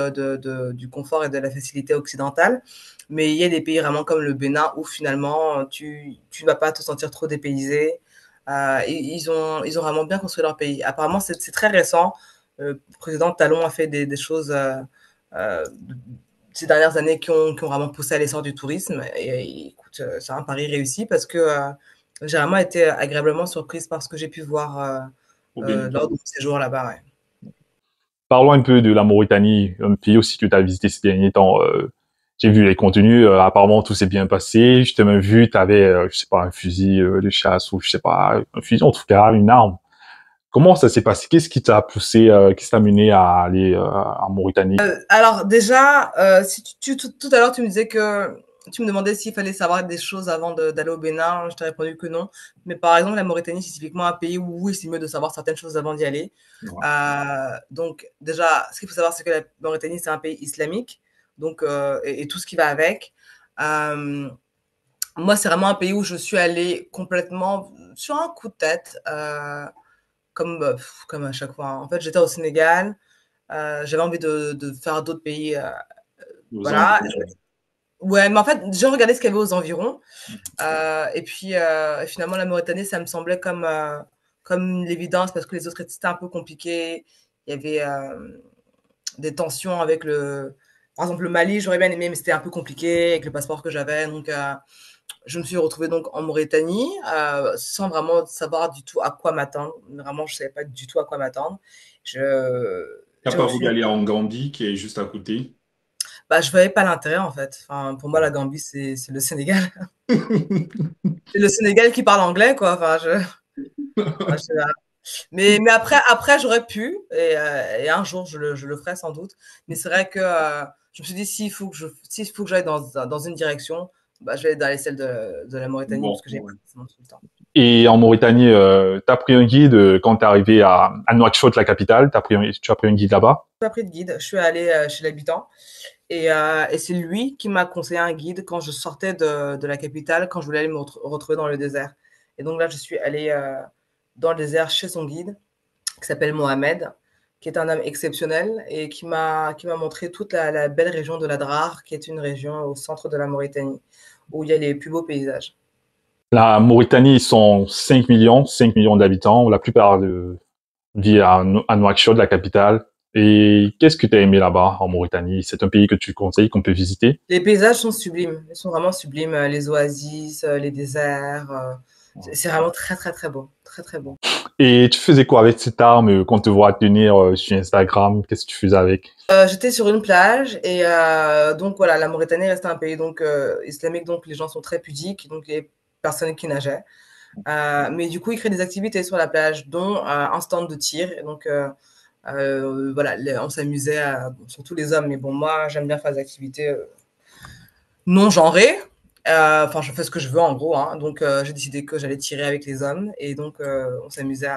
du confort et de la facilité occidentale. Mais il y a des pays vraiment comme le Bénin où finalement tu ne vas pas te sentir trop dépaysé. Ils ont vraiment bien construit leur pays. Apparemment, c'est très récent. Le président Talon a fait des choses euh, ces dernières années qui ont vraiment poussé à l'essor du tourisme. Et écoute, c'est un pari réussi parce que j'ai vraiment été agréablement surprise par ce que j'ai pu voir Au Bénin. lors de mon séjour là-bas. Ouais. Parlons un peu de la Mauritanie, un pays aussi que tu as visité ces derniers temps. J'ai vu les contenus, apparemment tout s'est bien passé. Je t'ai même vu, tu avais, je sais pas, un fusil de chasse ou je sais pas, un fusil en tout cas, une arme. Comment ça s'est passé? Qu'est-ce qui t'a poussé, qu'est-ce qui t'a mené à aller en Mauritanie? Alors déjà, si tout à l'heure tu me disais que tu me demandais s'il fallait savoir des choses avant d'aller au Bénin, je t'ai répondu que non. Mais par exemple, la Mauritanie, c'est typiquement un pays où oui, c'est mieux de savoir certaines choses avant d'y aller. Ouais. Donc déjà, ce qu'il faut savoir, c'est que la Mauritanie, c'est un pays islamique, donc et tout ce qui va avec. Euh, Moi, c'est vraiment un pays où je suis allée complètement sur un coup de tête, comme à chaque fois. En fait, j'étais au Sénégal. J'avais envie de faire d'autres pays. Aux Voilà. environs. Ouais, mais en fait, j'ai regardé ce qu'il y avait aux environs. Et puis, finalement, la Mauritanie, ça me semblait comme l'évidence parce que les autres, c'était un peu compliqué. Il y avait des tensions avec par exemple, le Mali, j'aurais bien aimé, mais c'était un peu compliqué avec le passeport que j'avais. Donc, je me suis retrouvée donc en Mauritanie sans vraiment savoir du tout à quoi m'attendre. Vraiment, je ne savais pas du tout à quoi m'attendre. T'as J'ai pas reçu voulu aller en Gambie, qui est juste à côté? Bah, je voyais pas l'intérêt en fait. Enfin, pour moi, la Gambie, c'est le Sénégal. C'est le Sénégal qui parle anglais, quoi. Enfin, mais après j'aurais pu, et un jour, je le ferai sans doute. Mais c'est vrai que je me suis dit, s'il faut que j'aille dans une direction, bah, je vais aller dans celle de la Mauritanie, Bon. parce que j'ai pas forcément tout le temps. Et en Mauritanie, t'as pris un guide quand t'es arrivé à Nouakchott, la capitale. Tu as pris un guide là-bas? Je n'ai pas pris de guide. Je suis allée chez l'habitant. Et c'est lui qui m'a conseillé un guide quand je sortais de la capitale, quand je voulais aller me retrouver dans le désert. Et donc là, je suis allée dans le désert chez son guide, qui s'appelle Mohamed, qui est un homme exceptionnel et qui m'a montré toute la belle région de l'Adrar, qui est une région au centre de la Mauritanie, où il y a les plus beaux paysages. La Mauritanie, ils sont 5 millions d'habitants. La plupart vit à Nouakchott, la capitale. Et qu'est-ce que tu as aimé là-bas, en Mauritanie? C'est un pays que tu conseilles, qu'on peut visiter? Les paysages sont sublimes, ils sont vraiment sublimes, les oasis, les déserts. C'est vraiment très, très, très beau, très, très beau. Et tu faisais quoi avec cette arme qu'on te voit tenir sur Instagram? Qu'est-ce que tu faisais avec? J'étais sur une plage et donc voilà, la Mauritanie reste un pays donc islamique, donc les gens sont très pudiques, donc il y a personne qui nageait. Mais du coup, ils créent des activités sur la plage, dont un stand de tir. Et donc voilà, on s'amusait, surtout les hommes. Mais bon, moi, j'aime bien faire des activités non genrées. Enfin, je fais ce que je veux en gros. Hein. Donc j'ai décidé que j'allais tirer avec les hommes et donc on s'amusait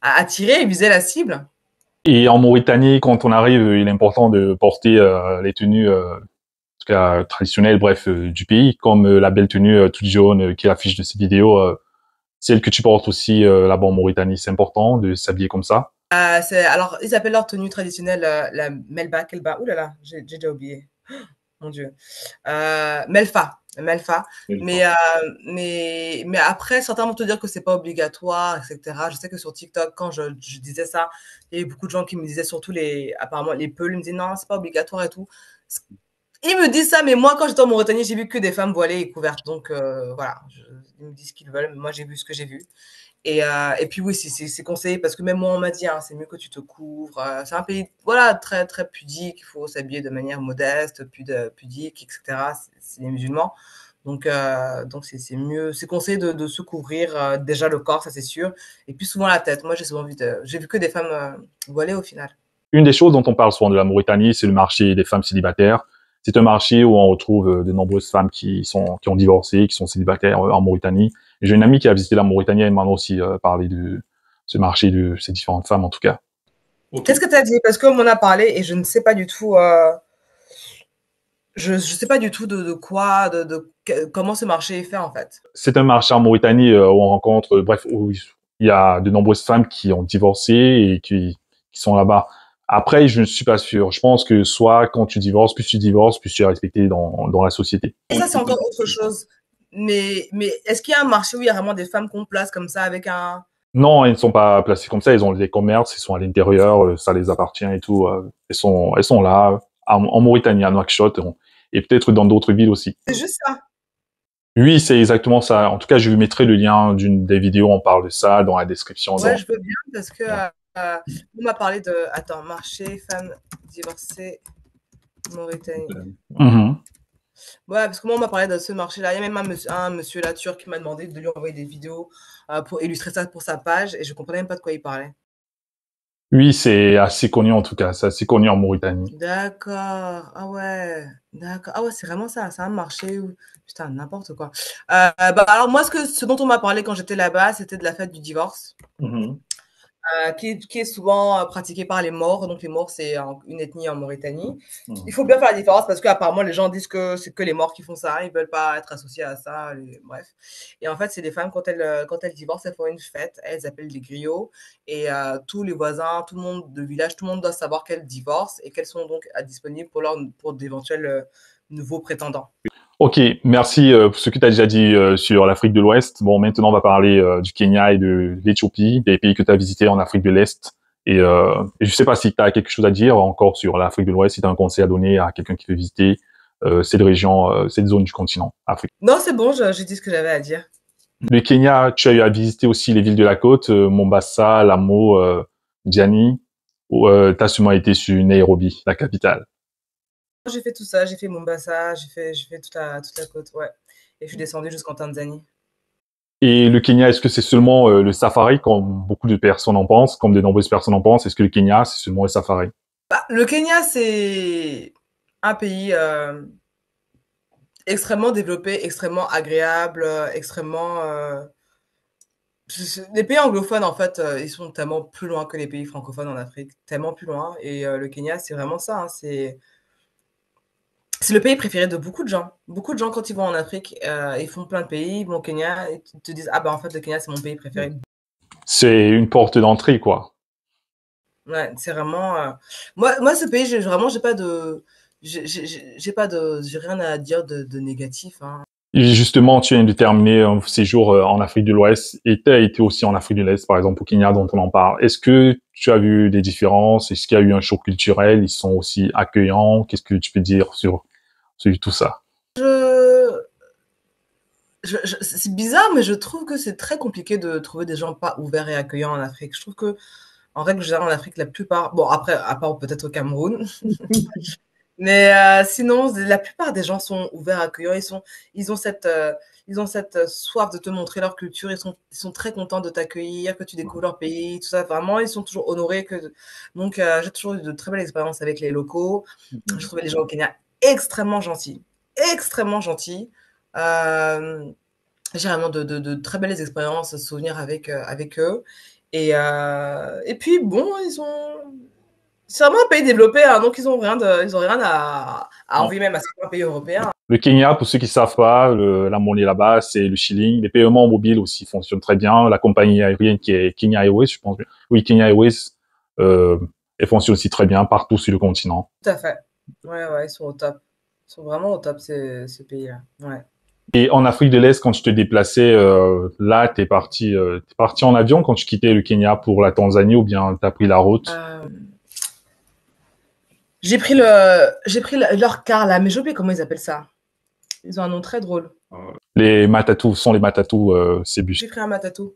à tirer et viser la cible. Et en Mauritanie, quand on arrive, il est important de porter les tenues en tout cas traditionnelles, bref, du pays, comme la belle tenue toute jaune qui est l'affiche de ces vidéos. Celle que tu portes aussi là-bas en Mauritanie, c'est important de s'habiller comme ça. Alors, ils appellent leur tenue traditionnelle la melba, kelba. Ouh là là, j'ai déjà oublié. Mon Dieu. Melfa, Melfa. Belle Mais, fois. mais après, certains vont te dire que c'est pas obligatoire, etc. Je sais que sur TikTok, quand je disais ça, il y a eu beaucoup de gens qui me disaient, surtout apparemment les Peuls, ils me disaient non, c'est pas obligatoire et tout. Ils me disent ça, mais moi, quand j'étais en Mauritanie, j'ai vu que des femmes voilées et couvertes. Donc voilà, ils me disent ce qu'ils veulent, mais moi, j'ai vu ce que j'ai vu. Et puis oui, c'est conseillé parce que même moi, on m'a dit, hein, c'est mieux que tu te couvres. C'est un pays, voilà, très, très pudique. Il faut s'habiller de manière modeste, pudique, etc. C'est les musulmans. Donc c'est mieux, c'est conseillé de se couvrir déjà le corps, ça c'est sûr, et puis souvent la tête. Moi, j'ai vu que des femmes voilées au final. Une des choses dont on parle souvent de la Mauritanie, c'est le marché des femmes célibataires. C'est un marché où on retrouve de nombreuses femmes qui ont divorcé, qui sont célibataires en Mauritanie. J'ai une amie qui a visité la Mauritanie, elle m'a aussi parlé de ce marché, de ces différentes femmes en tout cas. Ok. Qu'est-ce que tu as dit? Parce qu'on m'en a parlé et je ne sais pas du tout. Je sais pas du tout de quoi, comment ce marché est fait en fait. C'est un marché en Mauritanie où on rencontre, bref, où il y a de nombreuses femmes qui ont divorcé et qui sont là-bas. Après, je ne suis pas sûr. Je pense que soit quand tu divorces, plus tu es respecté dans la société. Et ça, c'est encore autre chose. Mais est-ce qu'il y a un marché où il y a vraiment des femmes qu'on place comme ça avec un. Non, elles ne sont pas placées comme ça. Elles ont des commerces, elles sont à l'intérieur, ça les appartient et tout. Elles sont là, en Mauritanie, à Nouakchott, et peut-être dans d'autres villes aussi. C'est juste ça. Oui, c'est exactement ça. En tout cas, je vous mettrai le lien d'une des vidéos, on parle de ça dans la description. Ouais, je veux bien parce que on m'a parlé de. Attends, marché, femmes divorcées, Mauritanie. Mhm. Ouais, parce que moi, on m'a parlé de ce marché-là. Il y a même un monsieur là, turc, qui m'a demandé de lui envoyer des vidéos pour illustrer ça pour sa page et je comprenais même pas de quoi il parlait. Oui, c'est assez connu en tout cas. C'est assez connu en Mauritanie. D'accord. Ah ouais. D'accord. Ah ouais, c'est vraiment ça. C'est un marché où. Putain, n'importe quoi. Bah, alors, moi, ce dont on m'a parlé quand j'étais là-bas, c'était de la fête du divorce. Mhm. Qui est souvent pratiquée par les Maures. Donc, les Maures, c'est une ethnie en Mauritanie. Il faut bien faire la différence parce qu'apparemment, les gens disent que c'est que les Maures qui font ça. Ils ne veulent pas être associés à ça. Bref. Et en fait, c'est des femmes, quand elles divorcent, elles font une fête. Elles appellent des griots. Et tous les voisins, tout le monde de village, tout le monde doit savoir qu'elles divorcent et qu'elles sont donc disponibles pour d'éventuels nouveaux prétendants. Ok, merci pour ce que tu as déjà dit sur l'Afrique de l'Ouest. Bon, maintenant, on va parler du Kenya et de l'Éthiopie, des pays que tu as visités en Afrique de l'Est. Et je sais pas si tu as quelque chose à dire encore sur l'Afrique de l'Ouest, si tu as un conseil à donner à quelqu'un qui veut visiter cette région, cette zone du continent africain. Non, c'est bon, j'ai dit ce que j'avais à dire. Le Kenya, tu as eu à visiter aussi les villes de la côte, Mombasa, Lamu, Diani, ou tu as sûrement été sur Nairobi, la capitale. J'ai fait tout ça, j'ai fait Mombasa, j'ai fait toute la côte, ouais. Et je suis descendue jusqu'en Tanzanie. Et le Kenya, est-ce que c'est seulement le safari, comme beaucoup de personnes en pensent, comme de nombreuses personnes en pensent? Est-ce que le Kenya, c'est seulement le safari? Bah, le Kenya, c'est un pays extrêmement développé, extrêmement agréable, extrêmement. Les pays anglophones, en fait, ils sont tellement plus loin que les pays francophones en Afrique, tellement plus loin. Et le Kenya, c'est vraiment ça, hein, c'est le pays préféré de beaucoup de gens. Beaucoup de gens, quand ils vont en Afrique, ils font plein de pays, ils vont au Kenya, et ils te disent, ah bah en fait, le Kenya, c'est mon pays préféré. C'est une porte d'entrée, quoi. Ouais, c'est vraiment. Moi, ce pays, j'ai pas de. J'ai pas de. J'ai rien à dire de négatif, hein. Et justement, tu viens de terminer un séjour en Afrique de l'Ouest et tu as été aussi en Afrique de l'Est, par exemple au Kenya, dont on en parle. Est-ce que tu as vu des différences? Est-ce qu'il y a eu un choc culturel? Ils sont aussi accueillants? Qu'est-ce que tu peux dire sur tout ça? Je, c'est bizarre, mais je trouve que c'est très compliqué de trouver des gens pas ouverts et accueillants en Afrique. Je trouve que, en règle générale, en Afrique, la plupart. Bon, après, à part peut-être au Cameroun. Mais sinon, la plupart des gens sont ouverts, accueillants. Ils ont ils ont cette soif de te montrer leur culture. Ils sont très contents de t'accueillir, que tu découvres leur pays, tout ça. Vraiment, ils sont toujours honorés. Donc, j'ai toujours eu de très belles expériences avec les locaux. Je trouvais les gens au Kenya extrêmement gentils. Extrêmement gentils. Euh, j'ai vraiment de très belles expériences, souvenirs avec eux. Et puis, bon, c'est vraiment un pays développé, hein, donc ils ont rien à Non. envier même à certains pays européens. Le Kenya, pour ceux qui ne savent pas, la monnaie là-bas, c'est le shilling. Les paiements mobiles aussi fonctionnent très bien. La compagnie aérienne qui est Kenya Airways, je pense. Oui, Kenya Airways, euh, elle fonctionne aussi très bien partout sur le continent. Tout à fait. Ouais, ouais, ils sont au top. Ils sont vraiment au top, ce pays-là. Ouais. Et en Afrique de l'Est, quand tu te déplaçais, là, t'es parti en avion quand tu quittais le Kenya pour la Tanzanie ou bien t'as pris la route? Euh, j'ai pris leur car là, mais j'ai oublié comment ils appellent ça. Ils ont un nom très drôle. Les matatu sont les matatu, ces bus. J'ai pris un matatou.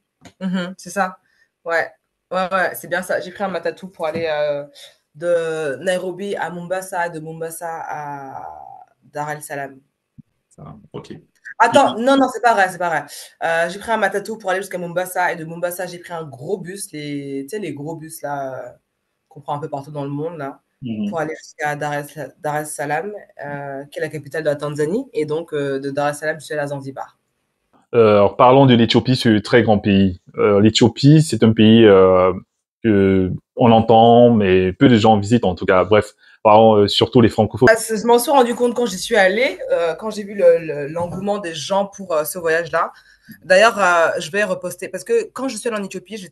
C'est ça. Ouais. Ouais, ouais, c'est bien ça. J'ai pris un matatou pour aller de Nairobi à Mombasa, de Mombasa à Dar es Salaam. Ça, ok. Attends, non, non, c'est pas vrai, c'est pas vrai. J'ai pris un matatu pour aller jusqu'à Mombasa et de Mombasa, j'ai pris un gros bus, tu sais, les gros bus là, qu'on prend un peu partout dans le monde là, pour Mhm. aller jusqu'à Dar es Salaam, qui est la capitale de la Tanzanie. Et donc, de Dar es Salaam, je suis allée à Zanzibar. Alors, parlons de l'Éthiopie, ce très grand pays. L'Éthiopie, c'est un pays que on entend, mais peu de gens visitent en tout cas. Bref, parlons surtout les francophones. Je m'en suis rendu compte quand j'y suis allée, quand j'ai vu l'engouement des gens pour ce voyage-là. D'ailleurs, je vais reposter parce que quand je suis allée en Éthiopie, je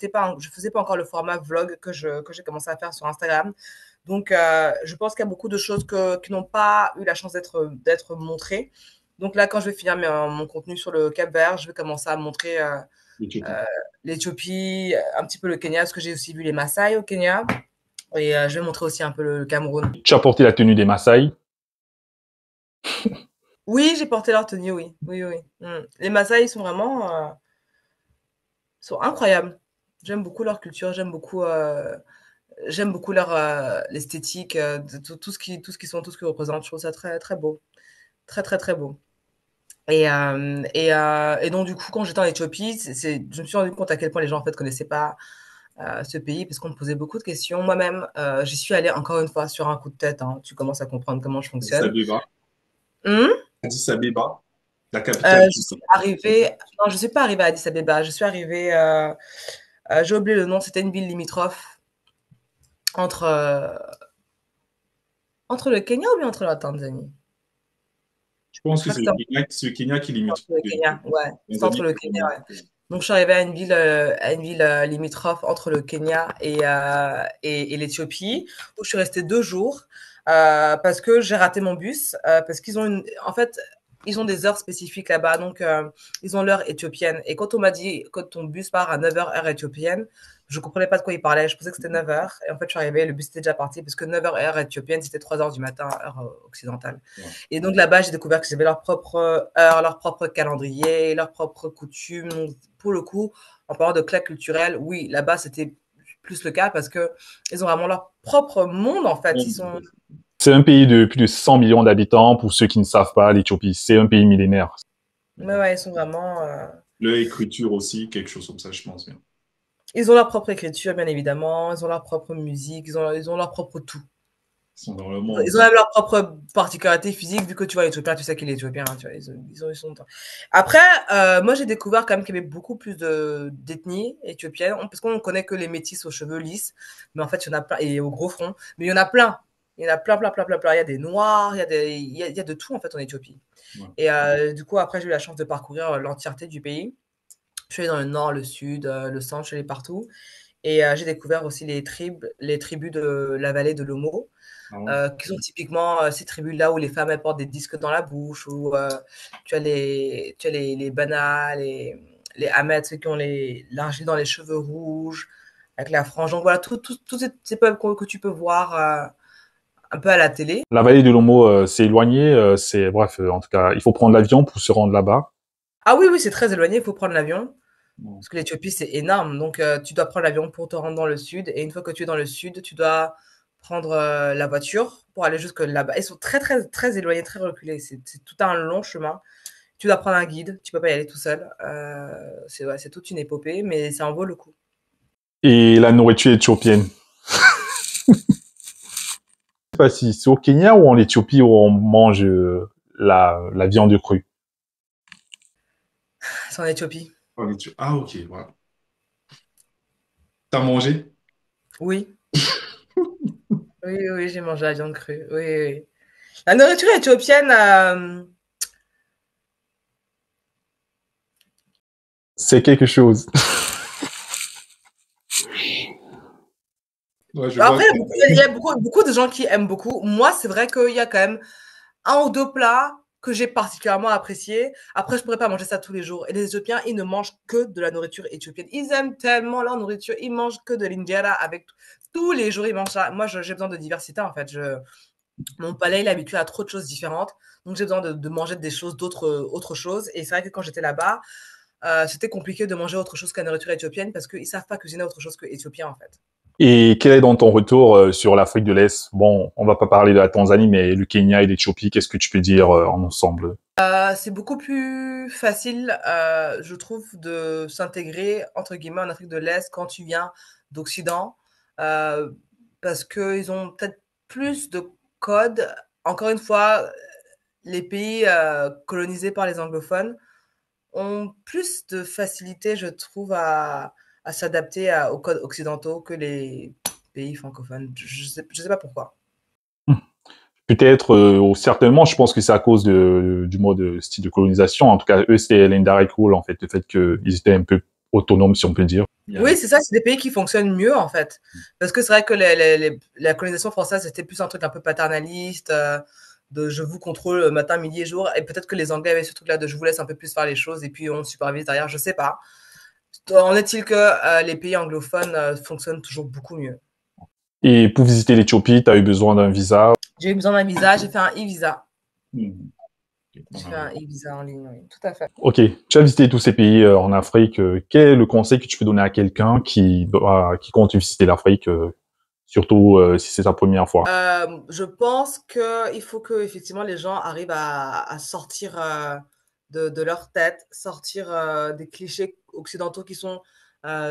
faisais pas encore le format vlog que j'ai commencé à faire sur Instagram. Donc, je pense qu'il y a beaucoup de choses qui n'ont pas eu la chance d'être montrées. Donc là, quand je vais finir mon contenu sur le Cap-Vert, je vais commencer à montrer L'Éthiopie. euh, l'Éthiopie, un petit peu le Kenya, parce que j'ai aussi vu les Maasai au Kenya. Et je vais montrer aussi un peu le Cameroun. Tu as porté la tenue des Maasai. Oui, j'ai porté leur tenue, oui. Oui, oui. Les Maasai, ils sont vraiment sont incroyables. J'aime beaucoup leur culture, j'aime beaucoup leur l'esthétique, de tout ce qu'ils représentent. Je trouve ça très, très beau. Très, très, très beau. Et donc, du coup, quand j'étais en Éthiopie, je me suis rendu compte à quel point les gens, en fait, connaissaient pas ce pays parce qu'on me posait beaucoup de questions. Moi-même, j'y suis allée encore une fois sur un coup de tête, hein. Tu commences à comprendre comment je Addis fonctionne. Abeba. Hum. Addis Abeba, la capitale Je du suis arrivée, non, je suis pas arrivée à Addis Abeba. Je suis arrivée, j'ai oublié le nom, c'était une ville limitrophe entre, entre le Kenya ou bien entre la Tanzanie? Je Je pense que crois que c'était C'est le Kenya qui limite. entre le Kenya, ouais. C'était entre Tanzanie, le Kenya, ouais. Donc je suis arrivée à une ville limitrophe entre le Kenya et l'Éthiopie, où je suis restée 2 jours parce que j'ai raté mon bus, parce qu'ils ont en fait, ils ont des heures spécifiques là-bas, donc ils ont l'heure éthiopienne. Et quand on m'a dit que ton bus part à 9 heures heure éthiopienne, je comprenais pas de quoi ils parlaient. Je pensais que c'était 9 heures. Et en fait, je suis arrivée, le bus était déjà parti parce que 9 heures heure éthiopienne, c'était 3 heures du matin, heure occidentale. ouais. Et donc là-bas, j'ai découvert que avaient leur propre heure, leur propre calendrier, leurs propres coutumes. Donc, pour le coup, en parlant de claque culturelle, oui, là-bas, c'était plus le cas parce que ils ont vraiment leur propre monde, en fait. Ils sont, C'est un pays de plus de 100 millions d'habitants. Pour ceux qui ne savent pas, l'Éthiopie, c'est un pays millénaire. ouais, ouais, ils sont vraiment, Leur écriture aussi, quelque chose comme ça, je pense bien. ils ont leur propre écriture, bien évidemment. Ils ont leur propre musique. Ils ont leur propre tout. Ils sont dans le monde. Ils ont même leur propre particularité physique, vu que tu vois l'Éthiopien, tu sais qu'il est éthiopien, hein, tu vois, ils sont... Après, moi j'ai découvert quand même qu'il y avait beaucoup plus d'ethnies éthiopiennes, parce qu'on ne connaît que les métis aux cheveux lisses, mais en fait il y en a plein, et au gros front, mais il y en a plein. Il y en a plein, plein, plein, plein, plein. Il y a des noirs, il y a de tout en fait en Éthiopie. Ouais. Et du coup, après, j'ai eu la chance de parcourir l'entièreté du pays. Je suis allée dans le nord, le sud, le centre, je suis allée partout. Et j'ai découvert aussi les tribus de la vallée de l'Omo, Ah ouais. qui sont typiquement ces tribus-là où les femmes elles portent des disques dans la bouche, où tu as les banas, les Ahmed, ceux qui ont l'argile dans les cheveux rouges, avec la frange. Donc voilà, tous ces peuples que tu peux voir un peu à la télé. La vallée de l'Omo, c'est éloigné. Bref, en tout cas, il faut prendre l'avion pour se rendre là-bas. Ah oui, oui, c'est très éloigné, il faut prendre l'avion. Ouais. Parce que l'Éthiopie, c'est énorme. Donc, tu dois prendre l'avion pour te rendre dans le sud. Et une fois que tu es dans le sud, tu dois prendre la voiture pour aller jusque là-bas. Ils sont très, très, très éloignés, très reculés. C'est tout un long chemin. Tu dois prendre un guide. Tu peux pas y aller tout seul. Ouais, c'est toute une épopée, mais ça en vaut le coup. Et la nourriture éthiopienne. Je sais pas si c'est au Kenya ou en Éthiopie où on mange la viande crue. C'est en Éthiopie. En Éthiopie. Ah, ok, voilà. T'as mangé? Oui. Oui, oui, oui, j'ai mangé la viande crue. Oui, oui, oui. La nourriture éthiopienne, C'est quelque chose. Ouais, je vois. après, il y a beaucoup de gens qui aiment beaucoup. Moi, c'est vrai qu'il y a quand même un ou deux plats que j'ai particulièrement appréciés. Après, je pourrais pas manger ça tous les jours. Et les Éthiopiens, ils ne mangent que de la nourriture éthiopienne. Ils aiment tellement leur nourriture. Ils mangent que de l'injera avec tous les jours. Ils mangent ça. Moi, j'ai besoin de diversité en fait. Mon palais il est habitué à trop de choses différentes. Donc, j'ai besoin de manger des choses autre choses. Et c'est vrai que quand j'étais là-bas, c'était compliqué de manger autre chose que la nourriture éthiopienne parce qu'ils savent pas cuisiner autre chose que éthiopien en fait. Et quel est donc ton retour sur l'Afrique de l'Est? Bon, on va pas parler de la Tanzanie, mais le Kenya et l'Éthiopie, qu'est-ce que tu peux dire en ensemble? C'est beaucoup plus facile, je trouve, de s'intégrer, entre guillemets, en Afrique de l'Est quand tu viens d'Occident, heu, parce qu'ils ont peut-être plus de codes. Encore une fois, les pays, colonisés par les anglophones ont plus de facilité, je trouve, à s'adapter aux codes occidentaux que les pays francophones. Je sais pas pourquoi. Peut-être, ou certainement, je pense que c'est à cause du mode style de colonisation. En tout cas, eux, c'était l'indirect rule, en fait, le fait qu'ils étaient un peu autonomes, si on peut dire. Oui, c'est ça, c'est des pays qui fonctionnent mieux, en fait. Parce que c'est vrai que la colonisation française, c'était plus un truc un peu paternaliste, de je vous contrôle matin, midi et jour. Et peut-être que les Anglais avaient ce truc-là de je vous laisse un peu plus faire les choses et puis on supervise derrière, je sais pas. En est-il que les pays anglophones fonctionnent toujours beaucoup mieux? Et pour visiter l'Éthiopie, tu as eu besoin d'un visa. J'ai eu besoin d'un visa, j'ai fait un e-visa. Mhm. J'ai fait un e-visa en ligne, oui, tout à fait. Ok, tu as visité tous ces pays en Afrique. Quel est le conseil que tu peux donner à quelqu'un qui compte visiter l'Afrique, surtout si c'est sa première fois? Je pense qu'il faut que effectivement les gens arrivent à sortir de leur tête, sortir des clichés occidentaux qui sont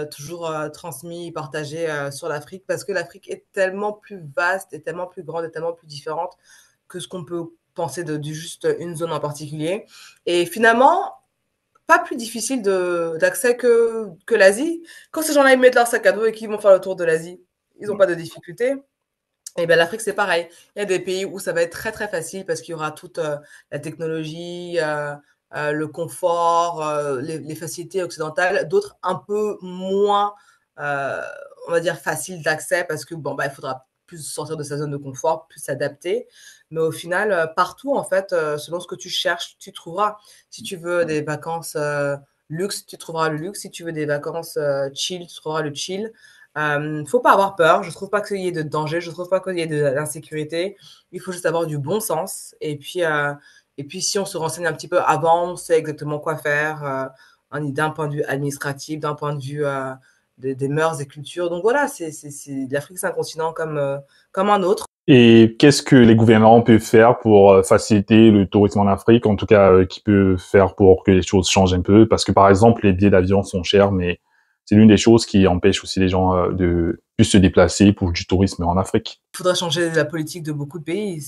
toujours transmis et partagés sur l'Afrique, parce que l'Afrique est tellement plus vaste et tellement plus grande et tellement plus différente que ce qu'on peut penser de juste une zone en particulier. Et finalement, pas plus difficile d'accès que l'Asie. Quand ces gens-là ils mettent leur sac à dos et qu'ils vont faire le tour de l'Asie, ils n'ont pas de difficultés. Et bien l'Afrique, c'est pareil. Il y a des pays où ça va être très très facile parce qu'il y aura toute la technologie, le confort, les facilités occidentales. D'autres un peu moins, euh, on va dire, faciles d'accès parce que bon, bah, il faudra plus sortir de sa zone de confort, plus s'adapter. Mais au final, partout, en fait, selon ce que tu cherches, tu trouveras. Si tu veux des vacances luxe, tu trouveras le luxe. Si tu veux des vacances chill, tu trouveras le chill. Faut pas avoir peur. Je trouve pas qu'il y ait de danger. Je trouve pas qu'il y ait de l'insécurité. Il faut juste avoir du bon sens. Et puis si on se renseigne un petit peu avant, on sait exactement quoi faire, d'un point de vue administratif, d'un point de vue des mœurs et cultures. Donc voilà, l'Afrique, c'est un continent comme un autre. Et qu'est-ce que les gouvernements peuvent faire pour faciliter le tourisme en Afrique, en tout cas, qui peut faire pour que les choses changent un peu? Parce que, par exemple, les billets d'avion sont chers, mais c'est l'une des choses qui empêche aussi les gens de plus se déplacer pour du tourisme en Afrique. Il faudra changer la politique de beaucoup de pays.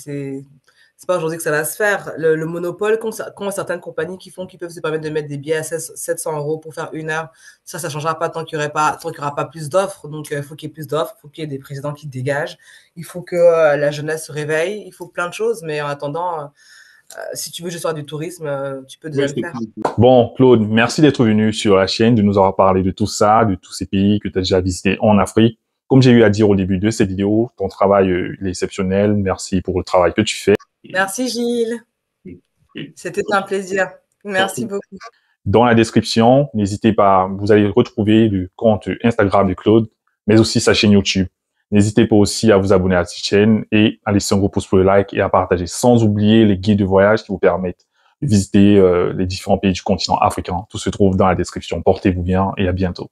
C'est pas aujourd'hui que ça va se faire. Le monopole qu'ont certaines compagnies qui peuvent se permettre de mettre des billets à 700 € pour faire une heure, ça changera pas tant qu'il y aura pas plus d'offres. Donc, il faut qu'il y ait plus d'offres, il faut qu'il y ait des présidents qui dégagent, il faut que la jeunesse se réveille, il faut plein de choses. Mais en attendant, si tu veux juste faire du tourisme, tu peux déjà le faire. Bon, Claude, merci d'être venu sur la chaîne, de nous avoir parlé de tout ça, de tous ces pays que tu as déjà visités en Afrique. Comme j'ai eu à dire au début de cette vidéo, ton travail il est exceptionnel. Merci pour le travail que tu fais. Merci Gilles, c'était un plaisir. Merci beaucoup. Dans la description, n'hésitez pas, vous allez retrouver le compte Instagram de Claude, mais aussi sa chaîne YouTube. N'hésitez pas aussi à vous abonner à cette chaîne et à laisser un gros pouce pour le like et à partager, sans oublier les guides de voyage qui vous permettent de visiter les différents pays du continent africain. Tout se trouve dans la description. Portez-vous bien et à bientôt.